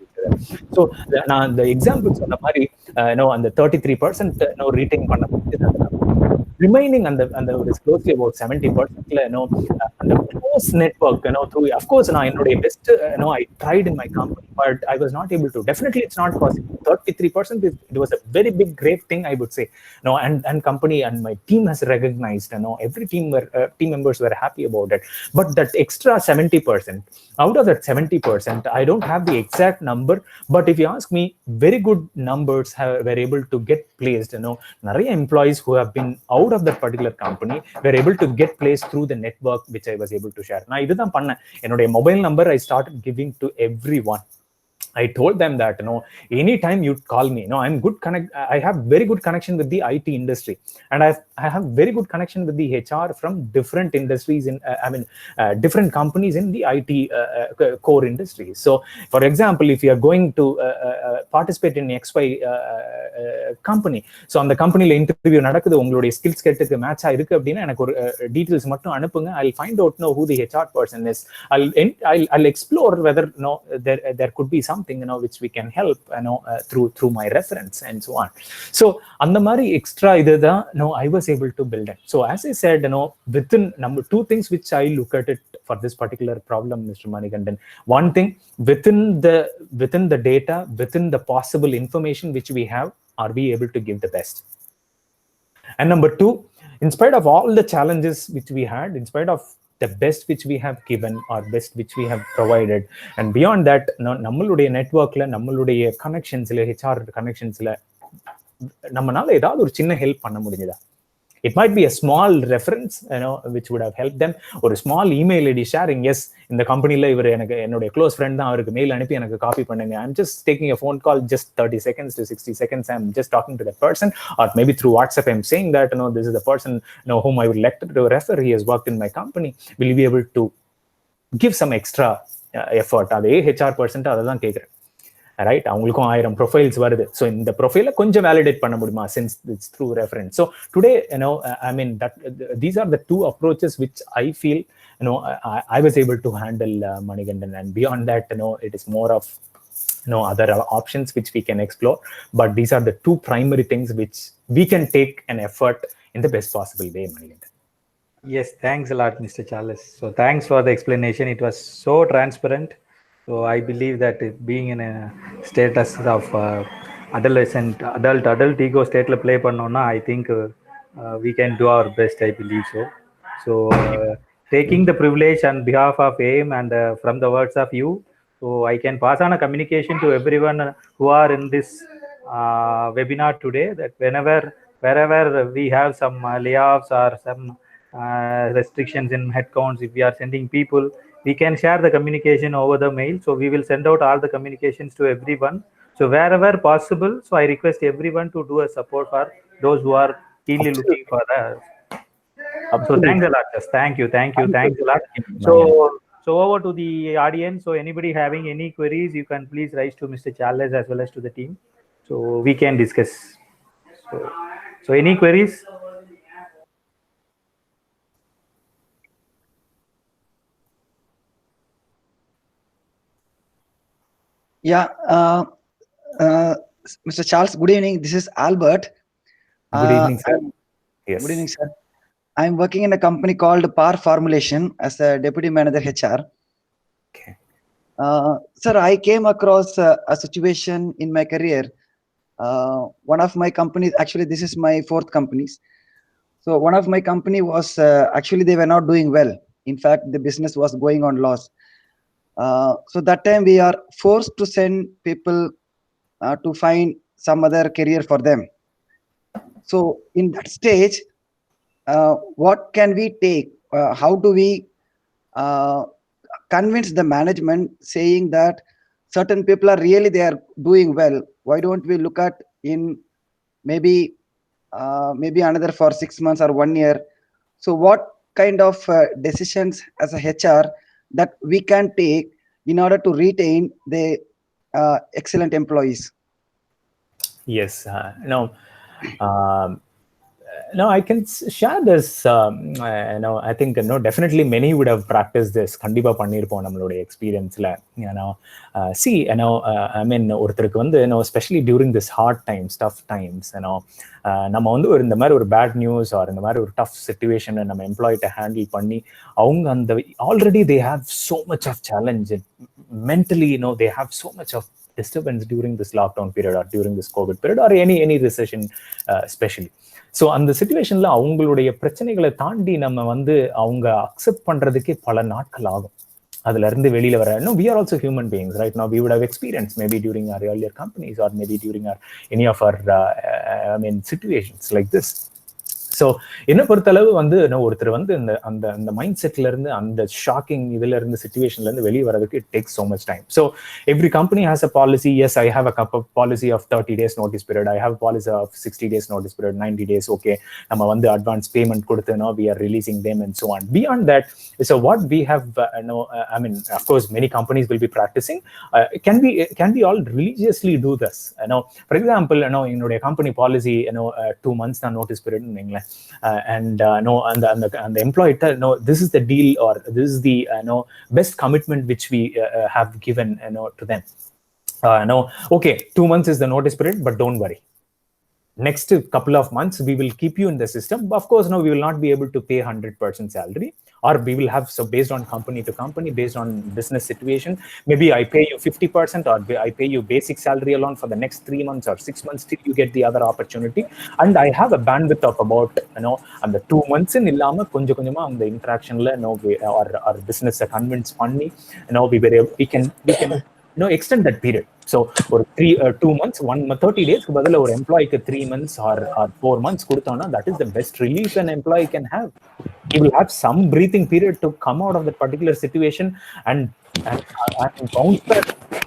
So the examples on the Mari, and the 33% retain பண்ண remaining and the is closely about 70%, and the close network, through, of course, என்னுடைய best, I tried in my company, but I was not able to. Definitely, it's not possible. 33%, it was a very big, great thing, I would say. And company and my team has recognized, every team members were happy about it. But that extra 70%, out of that 70%, I don't have the exact number, but if you ask me, very good numbers were able to get placed. நிறைய employees who have been out of that particular company were able to get placed through the network which I was able to share. நான் இதுதான் பண்ணேன். என்னுடைய mobile number I started giving to everyone. I told them that, anytime you call me, I'm good I have very good connection with the IT industry, and I have very good connection with the HR from different industries in, different companies in the IT core industries. So, for example, if you are going to participate in XY company, so on the company interview நடக்குது, உங்களுடைய skills செட்டுக்கு match ஆயிருக்கு அப்படினா எனக்கு ஒரு details மட்டும் அனுப்புங்க. I'll find out who the HR person is. I'll explore whether there could be something which we can help through my reference and so on. So அந்த மாதிரி extra இதுதான் I was able to build it. So as I said, within number two things which I look at it for this particular problem, Mr. Manikandan. One thing, within the data, within the possible information which we have, are we able to give the best? And number two, in spite of all the challenges which we had, in spite of the best which we have given or best which we have provided, and beyond that, நம்மளுடைய நெட்வொர்க்ல, நம்மளுடைய கனெக்ஷன்ஸ்ல, HR கனெக்ஷன்ஸ்ல நம்மனால ஏதாவது ஒரு சின்ன help பண்ண முடிஞ்சதா? It might be a small reference, which would have helped them, or a small email ID sharing. Yes, in the company la ivar enakku enoda close friend da, avarku mail anupi enakku copy pannunga. I'm just taking a phone call, just 30 seconds to 60 seconds. I'm just talking to that person, or maybe through WhatsApp I'm saying that, this is the person whom I would like to refer. He has worked in my company. Will you be able to give some extra effort? Adhe HR person adhaan kekren, right? அவங்களுக்கும் 1000 profiles வருது. So இந்த ப்ரொஃபைல கொஞ்சம் validate பண்ண முடியுமா, since it's through reference. So today, that these are the two approaches which I feel, I was able to handle, Manikandan. And beyond that, it is more of other options which we can explore. But these are the two primary things which we can take an effort in the best possible way, Manikandan. Yes, thanks a lot, Mr. Charles. So thanks for the explanation. It was so transparent. So I believe that being in a status of adult ego state la play pannona, I think we can do our best. I believe so. So taking the privilege on behalf of AIM and from the words of you, so I can pass on a communication to everyone who are in this webinar today, that wherever we have some layoffs or some restrictions in headcounts, if we are sending people, we can share the communication over the mail. So we will send out all the communications to everyone. So wherever possible, so I request everyone to do a support for those who are keenly looking for that. So thanks a lot. Just thank you thanks a lot. So over to the audience. So anybody having any queries, you can please raise to Mr. Charles as well as to the team, so we can discuss. So any queries? Yeah, Mr. Charles, good evening. This is Albert. Good evening, sir. Yes. Good evening, sir. I'm working in a company called Par Formulation as a deputy manager HR. Okay. Sir, I came across a situation in my career. One of my companies, actually, this is my fourth company. So one of my company was actually they were not doing well. In fact, the business was going on loss. So that time we are forced to send people to find some other career for them. So in that stage, what can we take? How do we convince the management saying that certain people are really they are doing well? Why don't we look at in maybe another for 6 months or 1 year? So what kind of decisions as a HR that we can take in order to retain the excellent employees? Yes. No, I can share this. I think definitely many would have practiced this. Kandipa pannirpom nammaloda experience la. See, I mean, ஒருத்தருக்கு வந்து especially during this hard times, tough times, நம்ம வந்து இந்த மாதிரி ஒரு bad news R இந்த மாதிரி ஒரு டஃப் சிச்சுவேஷன் நம்ம எம்ப்ளாயிட்ட ஹேண்டில் பண்ணி அவங்க அந்த already they have so much of challenge mentally, they have so much of disturbance during this lockdown period or during this COVID period or any recession, especially. So அந்த சிச்சுவேஷன்ல அவங்களுடைய பிரச்சனைகளை தாண்டி நம்ம வந்து அவங்க அக்செப்ட் பண்றதுக்கே பல நாட்கள் ஆகும். அதுல இருந்து வெளியில வர we are also human beings, right? Now we would have experienced maybe during our earlier companies or maybe during our any of our situations like this. So என்ன பொறுத்தளவு வந்து ஒருத்தர் வந்து அந்த மைண்ட் செட்ல இருந்து அந்த ஷாக்கிங் இதுல இருந்து சிச்சுவேஷன்ல இருந்து வெளியே வரதுக்கு it takes so much time. So every company has a policy. Yes, I have a policy of 30 days notice period. I have a policy of 60 days notice period, 90 days. Okay, நம்ம வந்து advance payment கொடுத்து we are releasing them and so on. Beyond that, so what we have, I mean, of course, many companies will be practicing. Can we all religiously do this? For example, என்னுடைய company policy, 2 months தான் notice period ன்னு and the employee this is the deal or this is the best commitment which we have given to them. Okay, 2 months is the notice period, but don't worry, next couple of months we will keep you in the system. Of course, we will not be able to pay 100% salary, or we will have, so based on company to company, based on business situation, maybe I pay you 50% or I pay you basic salary alone for the next 3 months or 6 months till you get the other opportunity. And I have a bandwidth of about and the 2 months in illama konja konjama அந்த interactionல or business convince பண்ணி we can extend that period. So for 2 months, 30 days பதிலா ஒரு எம்ப்ளாய்க்கு 3 months or 4 months கொடுத்தோம்னா that is the best release an employee can have. He will have some breathing period to come out of that particular situation and bounce back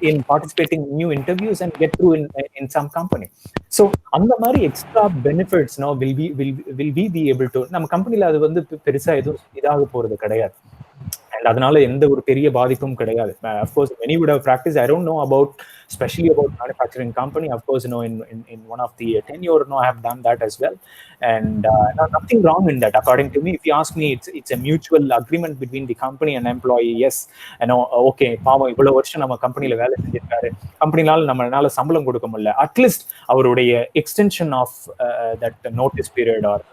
in participating in new interviews and get through in some company. So அந்த மாதிரி extra benefits will we be able to, நம்ம கம்பெனில அது வந்து பெருசா எதுவும் இதாக போறது கிடையாது. And அதனால எந்த ஒரு பெரிய பாதிப்பும் கிடையாது. Of course, many would have practiced. I don't know about, especially about manufacturing company. Of course, in one of the tenure, I have done that as well. And nothing wrong in that. According to me, if you ask me, it's a mutual agreement between the company and employee. Yes, okay, பாவம் இவ்வளவு வருஷம் நம்ம கம்பெனில வேலை செஞ்சிருக்காரு, கம்பெனினால நம்மளால சம்பளம் கொடுக்க முடியல, அட்லீஸ்ட் அவருடைய extension of that notice period or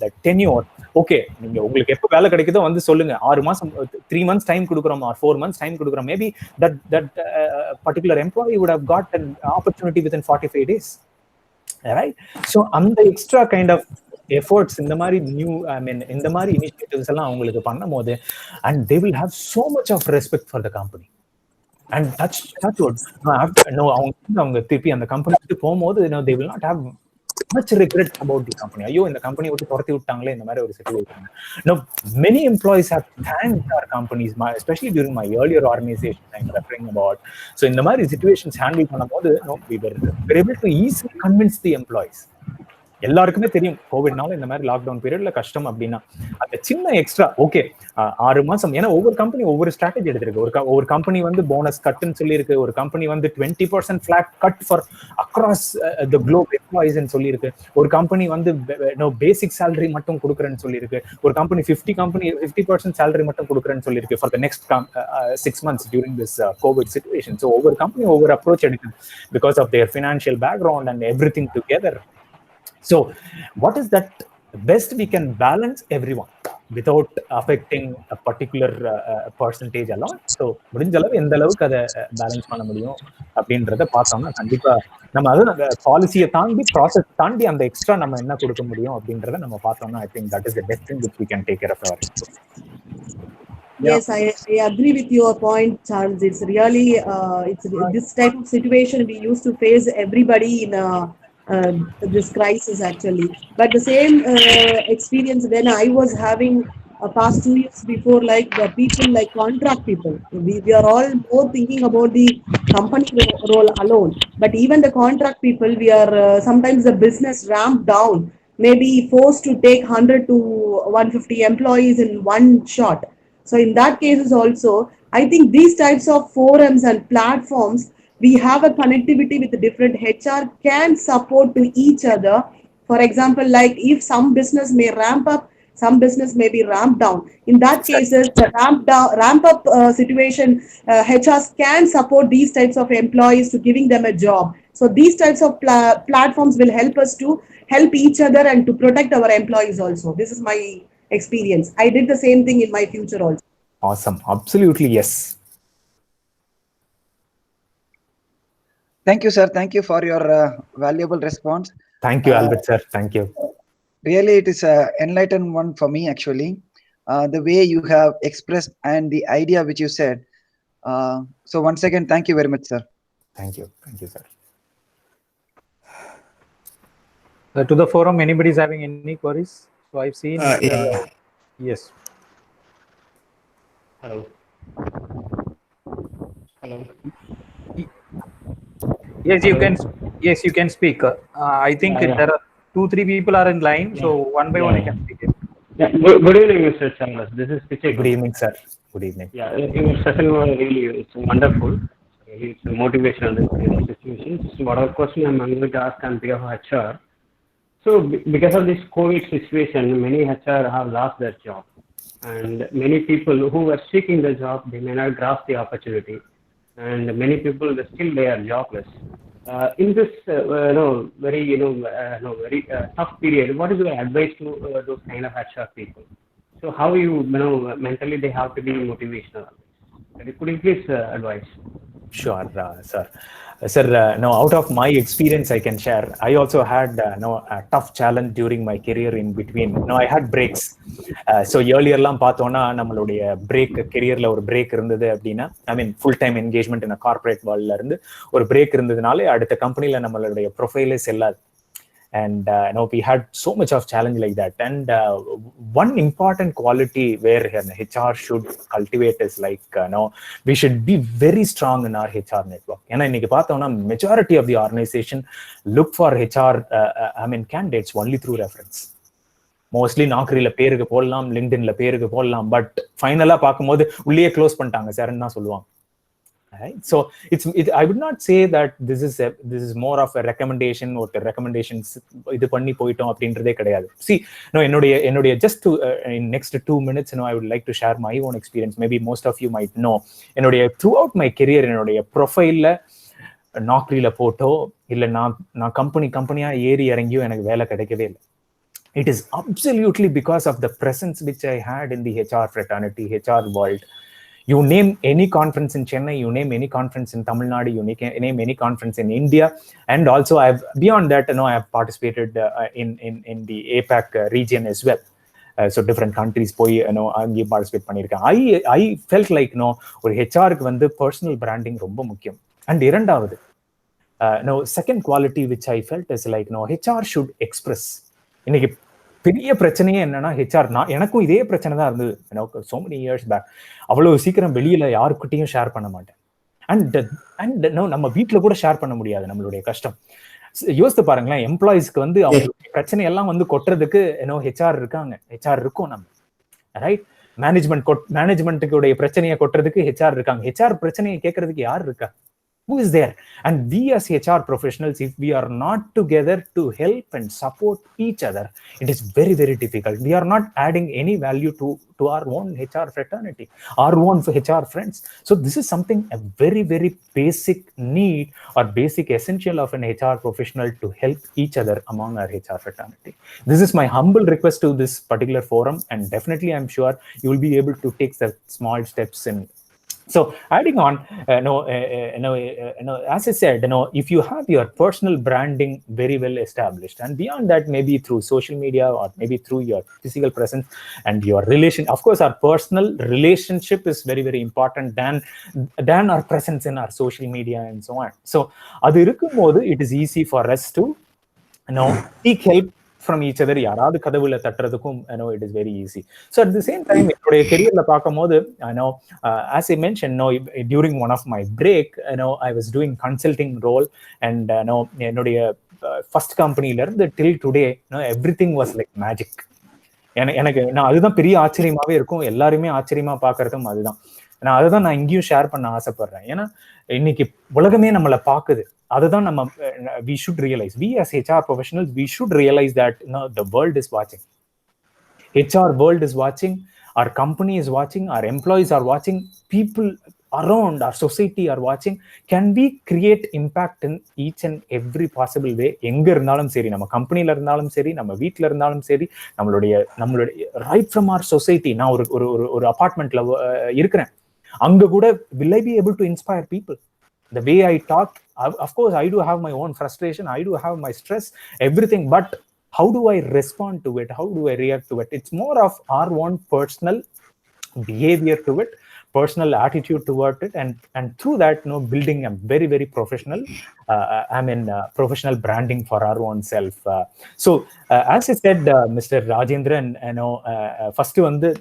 that tenure, okay, நீங்க உங்களுக்கு எப்ப வேலை கிடைக்குதோ வந்து சொல்லுங்க, 6 மாசம் 3 months time கொடுக்குறோம் or 4 months time கொடுக்குறோம், maybe that particular employee would have got an opportunity within 45 days, right? So அந்த extra kind of efforts இந்த மாதிரி இந்த மாதிரி initiatives எல்லாம் அவங்களுக்கு பண்ணும்போது, and they will have so much of respect for the company. And touch wood, அவங்க திருப்பி அந்த கம்பெனிக்கு போகும்போது they will not have much regret about the company. ஐயோ, இந்த கம்பெனி விட்டு துரத்தி விட்டாங்களே, இந்த மாதிரி ஒரு situation. Many employees have thanked our companies, especially during my earlier organization I'm referring about. So இந்த மாதிரி situations handle பண்ணும்போது we were able to easily convince the employees. எல்லாருக்குமே தெரியும் கோவிட்னால இந்த மாதிரி லாக்டவுன் பீரியட்ல கஷ்டம் அப்படின்னா அந்த சின்ன எக்ஸ்ட்ரா ஓகே 6 மாசம். ஏன்னா ஒவ்வொரு கம்பெனி ஒவ்வொரு ஸ்ட்ராட்டஜி எடுத்திருக்கு. ஒரு கம்பெனி வந்து போனஸ் கட்டுன்னு சொல்லியிருக்கு, ஒரு கம்பெனி வந்து 20% flat cut for across the Globe employees சொல்லியிருக்கு, ஒரு கம்பெனி வந்து பேசிக் சேலரி மட்டும் கொடுக்குறேன்னு சொல்லியிருக்கு, ஒரு கம்பெனி 50% சேலரி மட்டும் கொடுக்குறேன்னு சொல்லியிருக்கு for the next 6 months during this COVID situation. So ஒவ்வொரு கம்பெனி ஒவ்வொரு அப்ரோச் எடுக்கும் because of their financial background and everything together. So what is that best we can balance everyone without affecting a particular percentage alone. So முடிஞ்ச அளவு எந்த அளவுக்கு அதை balance பண்ண முடியும் அப்படின்றத பார்த்தோம்னா கண்டிப்பா நம்ம அது பாலிசியை தாண்டி ப்ராசஸ் தாண்டி அந்த எக்ஸ்ட்ரா நம்ம என்ன கொடுக்க முடியும் அப்படின்றத நம்ம பார்த்தோம்னா I think that is the best thing which we can take care of our employees. Yes, I agree with your point, Charles. It's really it's this type of situation we used to face everybody in this crisis actually. But the same experience when I was having past 2 years before, like the people like contract people, we are all more thinking about the company role alone. But even the contract people, we are sometimes the business ramped down, maybe forced to take 100 to 150 employees in one shot. So in that cases also, I think these types of forums and platforms, we have a connectivity with the different HR can support to each other. For example, like if some business may ramp up, some business may be ramped down. In that cases, the ramp up situation, HRs can support these types of employees to giving them a job. So these types of platforms will help us to help each other and to protect our employees also. This is my experience. I did the same thing in my future also. Awesome. Absolutely, yes. Thank you, sir. Thank you for your valuable response. Thank you, Albert sir. Thank you. Really, it is an enlightened one for me, actually. The way you have expressed and the idea which you said. So once again, thank you very much, sir. Thank you. Thank you, sir. To the forum, anybody is having any queries? So I've seen. Yes. Hello. Hello. Yes, you can. Yes, you can speak. I think there are 2-3 people are in line. So one by one, I can speak it. Yeah. Good evening, Mr. Charles. This is Pichai. Good evening, sir. Good evening. Yeah, your session was really it's wonderful. Really, it's a motivational situations. Whatever question I'm going to ask on behalf of HR. So because of this COVID situation, many HR have lost their job, and many people who were seeking the job, they may not grasp the opportunity, and many people they are jobless. In this very very tough period, what is your advice to those kind of HR people? So how you mentally they have to be motivational? Could you please advise? Sure, sir. Sir, now out of my experience, I can share. I also had a tough challenge during my career in between. Now I had breaks. So earlier லாம் பார்த்தோம்னா நம்மளுடைய break கெரியர்ல ஒரு break இருந்தது அப்படின்னா I mean full time engagement in corporate வேர்ல்ட்ல இருந்து ஒரு break இருந்ததுனாலே அடுத்த கம்பெனில நம்மளுடைய ப்ரொஃபைலே செல்லாது. And we had so much of challenge like that. And one important quality where HR should cultivate is like we should be very strong in our HR network. ஏன்னா இன்னைக்கு பார்த்தோம்னா majority of the organization look for HR candidates only through reference. Mostly நாக்ரியில பேருக்கு போடலாம், லிங்க்டின்ல பேருக்கு போடலாம், but ஃபைனலா பார்க்கும்போது உள்ளே க்ளோஸ் பண்ணிட்டாங்க சார்ன்னு தான் சொல்லுவாங்க. Right? So I would not say that this is more of a recommendation or the recommendations இது பண்ணி போயிட்டோம் அப்படின்றதே கிடையாது. See, என்னுடைய just to in next 2 minutes I would like to share my own experience. Maybe most of you might know. Throughout my career என்னுடைய ப்ரொஃபைல்ல நாக்ரியில photo இல்ல நான் கம்பெனியா ஏறி இறங்கியும் எனக்கு வேலை கிடைக்கவே இல்லை. It is absolutely because of the presence which I had in the HR fraternity, HR world. You name any conference in Chennai, you name any conference in Tamil Nadu, you name any conference in India, and also beyond that, I have participated in the APAC region as well. So different countries போய் அங்கே participate பண்ணியிருக்கேன். I felt like ஒரு ஹெச்ஆருக்கு வந்து personal branding ரொம்ப முக்கியம். And இரண்டாவது second quality which I felt is like HR should express. இன்னைக்கு பெரிய பிரச்சனையே என்னன்னா ஹெச்ஆர், எனக்கும் இதே பிரச்சனை தான் இருந்தது so many years back. அவ்வளவு சீக்கிரம் வெளியில யாருக்கிட்டையும் ஷேர் பண்ண மாட்டேன். அண்ட் நம்ம வீட்டுல கூட ஷேர் பண்ண முடியாது நம்மளுடைய கஷ்டம். யோசித்து பாருங்களேன், எம்ப்ளாயிஸ்க்கு வந்து அவங்க பிரச்சனை எல்லாம் வந்து கொட்டுறதுக்கு ஹெச்ஆர் இருக்காங்க, ஹெச்ஆர் இருக்கும் நம்ம, ரைட்? மேனேஜ்மெண்ட்டுடைய பிரச்சனையை கொட்டுறதுக்கு ஹெச்ஆர் இருக்காங்க. ஹெச்ஆர் பிரச்சனையை கேட்கறதுக்கு யார் இருக்கா? Who is there? And we as HR professionals, if we are not together to help and support each other, it is very, very difficult. We are not adding any value to our own HR fraternity, our own HR friends. So this is something, a very, very basic need or basic essential of an HR professional to help each other among our HR fraternity. This is my humble request to this particular forum, and definitely I'm sure you will be able to take the small steps in. So adding on, as I said, if you have your personal branding very well established, and beyond that, maybe through social media or maybe through your physical presence and your relation, of course, our personal relationship is very, very important than our presence in our social media and so on. So adu irukumbodhu, it is easy for us to seek help from each other. யாராவது கதவுல தட்டுறதுக்கும் it is very easy. So at the same time, என்னுடைய கெரியர்ல பார்க்கும்போது as I mentioned, during one of my break, I was doing consulting role, and என்னுடைய first companyல இருந்து till today, everything was like magic. எனக்கு அதுதான் பெரிய ஆச்சரியமாவே இருக்கும், எல்லாருமே ஆச்சரியமா பார்க்கறதும் அதுதான். அதுதான் நான் இங்கேயும் ஷேர் பண்ண ஆசைப்படுறேன். ஏன்னா இன்னைக்கு உலகமே நம்மளை பார்க்குது. அதுதான் நம்ம we should realize, we as HR professionals, we should realize that the world is watching. HR world is watching, our company is watching, our employees are watching, people around our society are watching. Can we create impact in each and every possible way? எங்க இருந்தாலும் சரி, நம்ம கம்பெனில இருந்தாலும் சரி, நம்ம வீட்டுல இருந்தாலும் சரி, நம்மளுடைய right from our society. நான் ஒரு அபார்ட்மெண்ட்ல இருக்கிறேன், அங்க கூட will I be able to inspire people? The way I talk, of course, I do have my own frustration, I do have my stress, everything, but how do I respond to it? How do I react to it? It's more of our own personal behavior to it, personal attitude toward it, and through that, building a very, very professional, professional branding for our own self. So as I said, Mr. Rajendran, first வந்து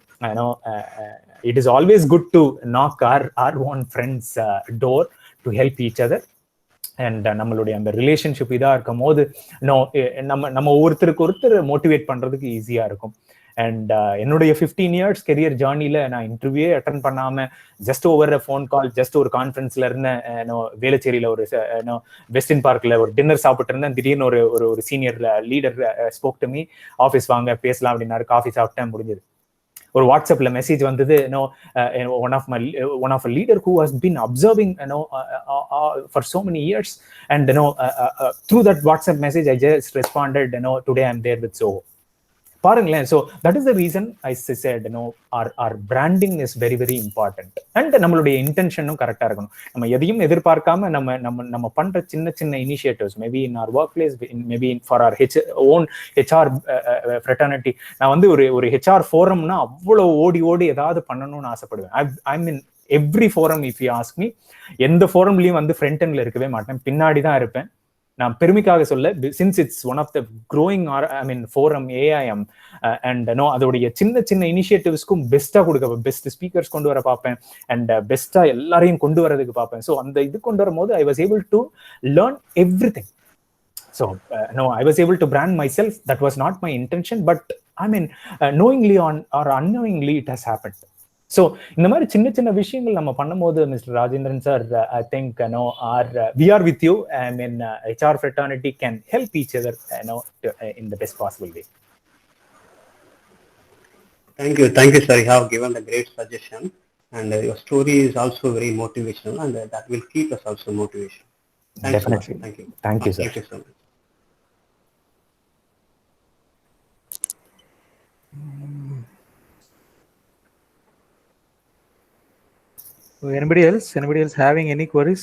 it is always good to knock our own friends door to help each other. And நம்மளுடைய அந்த relationship இதா இருக்கும் போது நம்ம ஒருத்தருக்கு ஒருத்தர் motivate பண்றதுக்கு ஈஸியா இருக்கும். அண்ட் என்னுடைய 15 years கெரியர் ஜேர்னில நான் இன்டர்வியூ அட்டன் பண்ணாம just over phone call, just ஒரு கான்ஃபரன்ஸ்ல இருந்தேன், வேளச்சேரியில ஒரு வெஸ்டர்ன் பார்க்ல ஒரு டின்னர் சாப்பிட்டு இருந்தேன். திடீர்னு ஒரு senior leader spoke to me, office வாங்க பேசலாம் அப்படின்னாரு. காஃபி சாப்பிட்டேன், முடிஞ்சது. ஒரு வாட்ஸ்அப்ல மெசேஜ் வந்தது, one of a leader who has been observing for so many years, and through that WhatsApp message I just responded, today I'm there with Zoho. பாருங்களேன். So that is the reason I said, our branding is very, very important, and நம்மளுடைய இன்டென்ஷனும் கரெக்டா இருக்கணும். நம்ம எதையும் எதிர்பார்க்காம நம்ம பண்ற சின்ன சின்ன initiatives, maybe in our workplace, maybe for our own HR fraternity. நான் வந்து ஒரு HR ஃபோரம்னா அவ்வளவு ஓடி ஏதாவது பண்ணணும்னு ஆசைப்படுவேன். I mean every forum, if you ask me, எந்த ஃபோரம்லயும் வந்து ஃப்ரண்ட் எண்ட்ல இருக்கவே மாட்டேன், பின்னாடி தான் இருப்பேன். நான் பெருமைக்காக சொல்ல, since it's one of the growing forum AIM, and அதோடைய சின்ன சின்ன இனிஷியேட்டிவ்ஸ்க்கும் பெஸ்டா பெஸ்ட் ஸ்பீக்கர்ஸ் கொண்டு வர பார்ப்பேன், அண்ட் பெஸ்டா எல்லாரையும் கொண்டு வரதுக்கு பார்ப்பேன். ஸோ அந்த இது கொண்டு வரும்போது I was able to learn everything. So I was able to brand myself. That was not my intention, but knowingly or unknowingly it has happened. So இந்த மாதிரி சின்ன சின்ன விஷயங்கள் நம்ம பண்ணும்போது, mister Rajendran sir, I think we are with you. HR fraternity can help each other in the best possible way. Thank you, sir. You have given a great suggestion, and your story is also very motivational, and that will keep us also motivation. Definitely. Thank you. Thank you, sir. Thank you so much. So anybody else having any queries?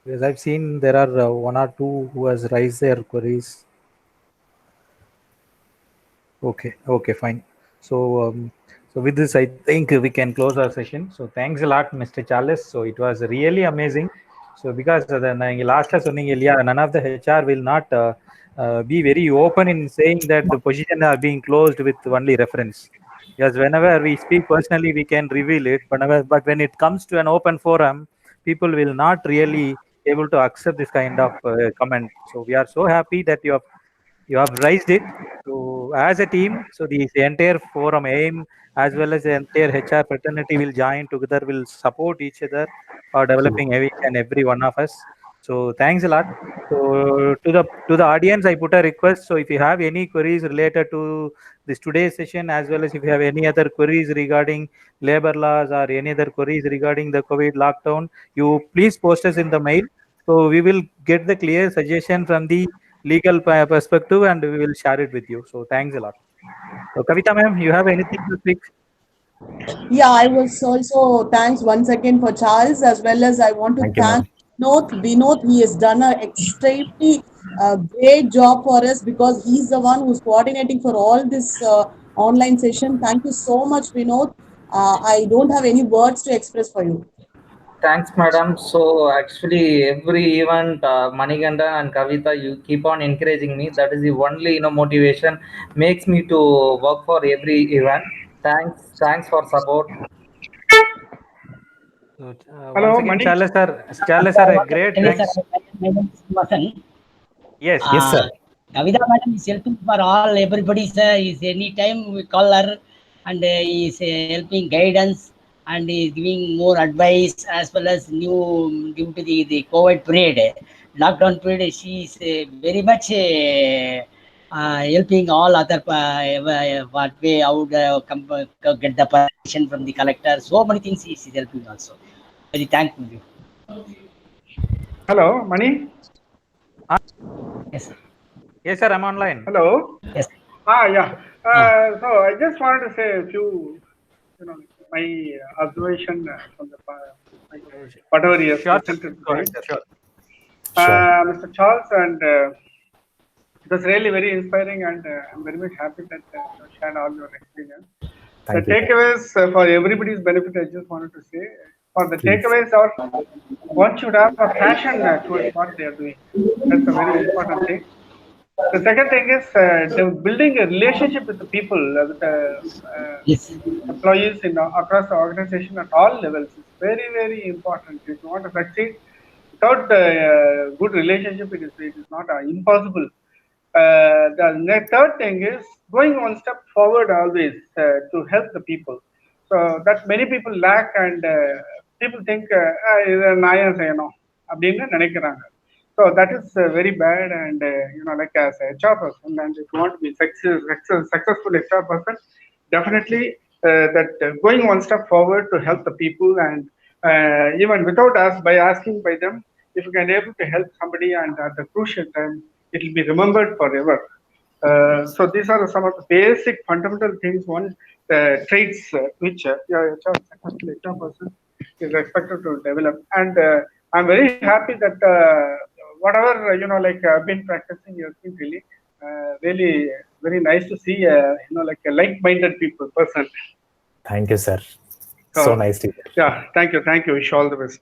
Because I've seen there are one or two who has raised their queries. Okay, fine. So with this, I think we can close our session. So thanks a lot, Mr. Charles. So it was really amazing. So because last none of the HR will not be very open in saying that the position are being closed with only reference. Because whenever we speak personally, we can reveal it. But when it comes to an open forum, people will not really able to accept this kind of comment. So we are so happy that you have raised it. So as a team, so the entire forum AIM as well as the entire HR fraternity will join together, will support each other for developing each and every one of us. So thanks a lot. So to the audience, I put a request. So if you have any queries related to this today's session, as well as if you have any other queries regarding labor laws or any other queries regarding the COVID lockdown, you please post us in the mail. So we will get the clear suggestion from the legal perspective and we will share it with you. So thanks a lot. So Kavita ma'am, you have anything to speak? Yeah, I was also thanks once again for Charles, as well as I want to Thank you, thank ma'am. Vinod. He has done an extremely great job for us because he's the one who's coordinating for all this online session. Thank you so much, Vinod. I don't have any words to express for you. Thanks, madam. So actually, every event, Manikanda and Kavita, you keep on encouraging me. That is the only motivation makes me to work for every event. Thanks for support. So, Hello, once again, Mani. Charles sir, a great thanks. Yes, Yes, sir. Kavita madam is helping for all everybody, sir. Is anytime we call her and is helping guidance and is giving more advice as well as new due to the COVID period, lockdown period. She is very much helping all other what way how to get the permission from the collector. So many things she is helping also. Very thankful. Hello, Mani. Yes, sir. yes, sir. I'm online. Hello. Yes. Yeah. So I just wanted to say a few, my observation from the whatever he has presented today. Mr. Charles, and it was really very inspiring, and I'm very much happy that you shared all your experience. Thank the you. takeaways for everybody's benefit, I just wanted to say, for the takeaways are, one should have a passion towards what they are doing. That's a very important thing. The second thing is building a relationship with the people, with the employees across the organization at all levels. It's very, very important. If you want to succeed, without a good relationship, it is not impossible. The third thing is going one step forward always to help the people. So that many people lack, and people think so that is very bad, and like as a HR person, and if you want to be successful HR person, definitely that going one step forward to help the people, and even without us, by asking by them, if you can able to help somebody, and at the crucial time, it will be remembered forever. So these are some of the basic fundamental things, traits which HR person is expected to develop. And I'm very happy that whatever I've been practicing, has been really very nice to see like a like-minded person. Thank you, sir. So nice to hear. Yeah, thank you. Wish you all the best.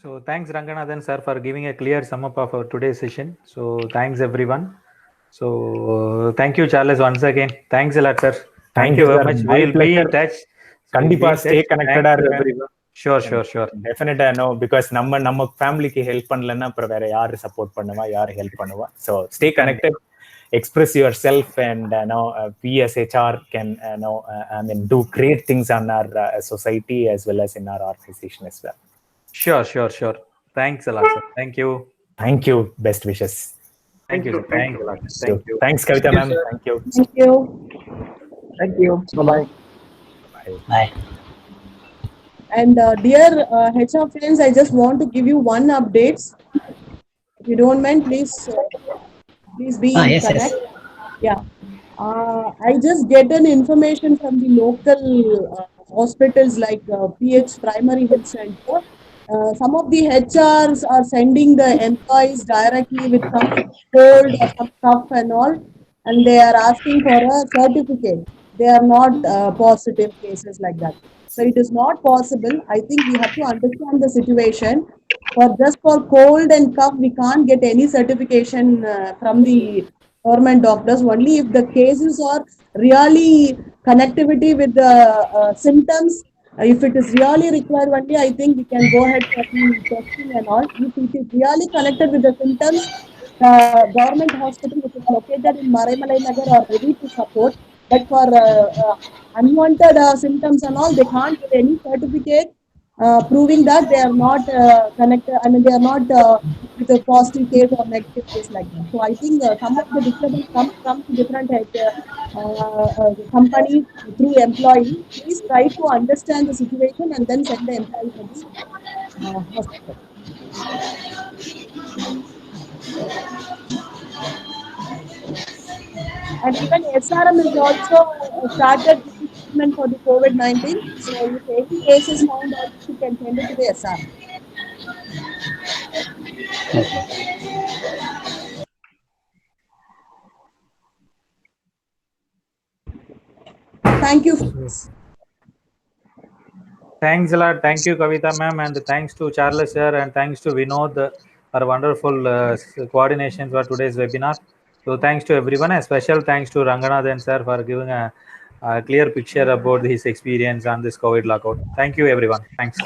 So thanks Ranganathan sir for giving a clear sum up of our today's session. So thanks everyone. So thank you Charles once again. Thanks a lot sir. Thank you very much. We'll be in touch. Kandipa stay connected everyone. Sure. Definitely no, because நம்ம ஃபேமிலிக்கு help பண்ணலன்னா அப்புறம் வேற யாரு support பண்ணுவா, யாரு help பண்ணுவா? So stay connected, express yourself, and we as HR can do great things on our society as well as in our organization as well. Sure. Thanks a lot, sir. Thank you. Best wishes. Thank you. Thanks a lot. Thank you. Thanks, Kavita ma'am. Thank you. Bye-bye. Bye. And dear HR friends, I just want to give you one update. If you don't mind, please be in connect. Yes. Yeah. I just get an information from the local hospitals like PH Primary Health Center. Some of the HRs are sending the employees directly with some cold or some cough and all, and they are asking for a certificate. They are not positive cases like that. So it is not possible. I think we have to understand the situation. For cold and cough, we can't get any certification from the government doctors. Only if the cases are really connectivity with the symptoms, if it is really required only, I think we can go ahead for the testing and all. If it is really connected with the symptoms, the government hospital which is located in Maraimalai Nagar are ready to support. But for unwanted symptoms and all, they can't give any certificate proving that they are not connected. I mean, they are not with a positive case or negative case like that. So I think some of the disturbance comes from different companies through employee. Please try to understand the situation and then send the employee to the hospital. And even SRM is also started giving treatment for the COVID-19. So if any case is found, also you can send it to the SRM. Thank you. Thanks a lot. Thank you, Kavita ma'am, and thanks to Charles sir, and thanks to Vinod, our wonderful coordination for today's webinar. So thanks to everyone. A special thanks to Ranganathan sir for giving a clear picture about his experience on this COVID lockout. Thank you, everyone. Thanks.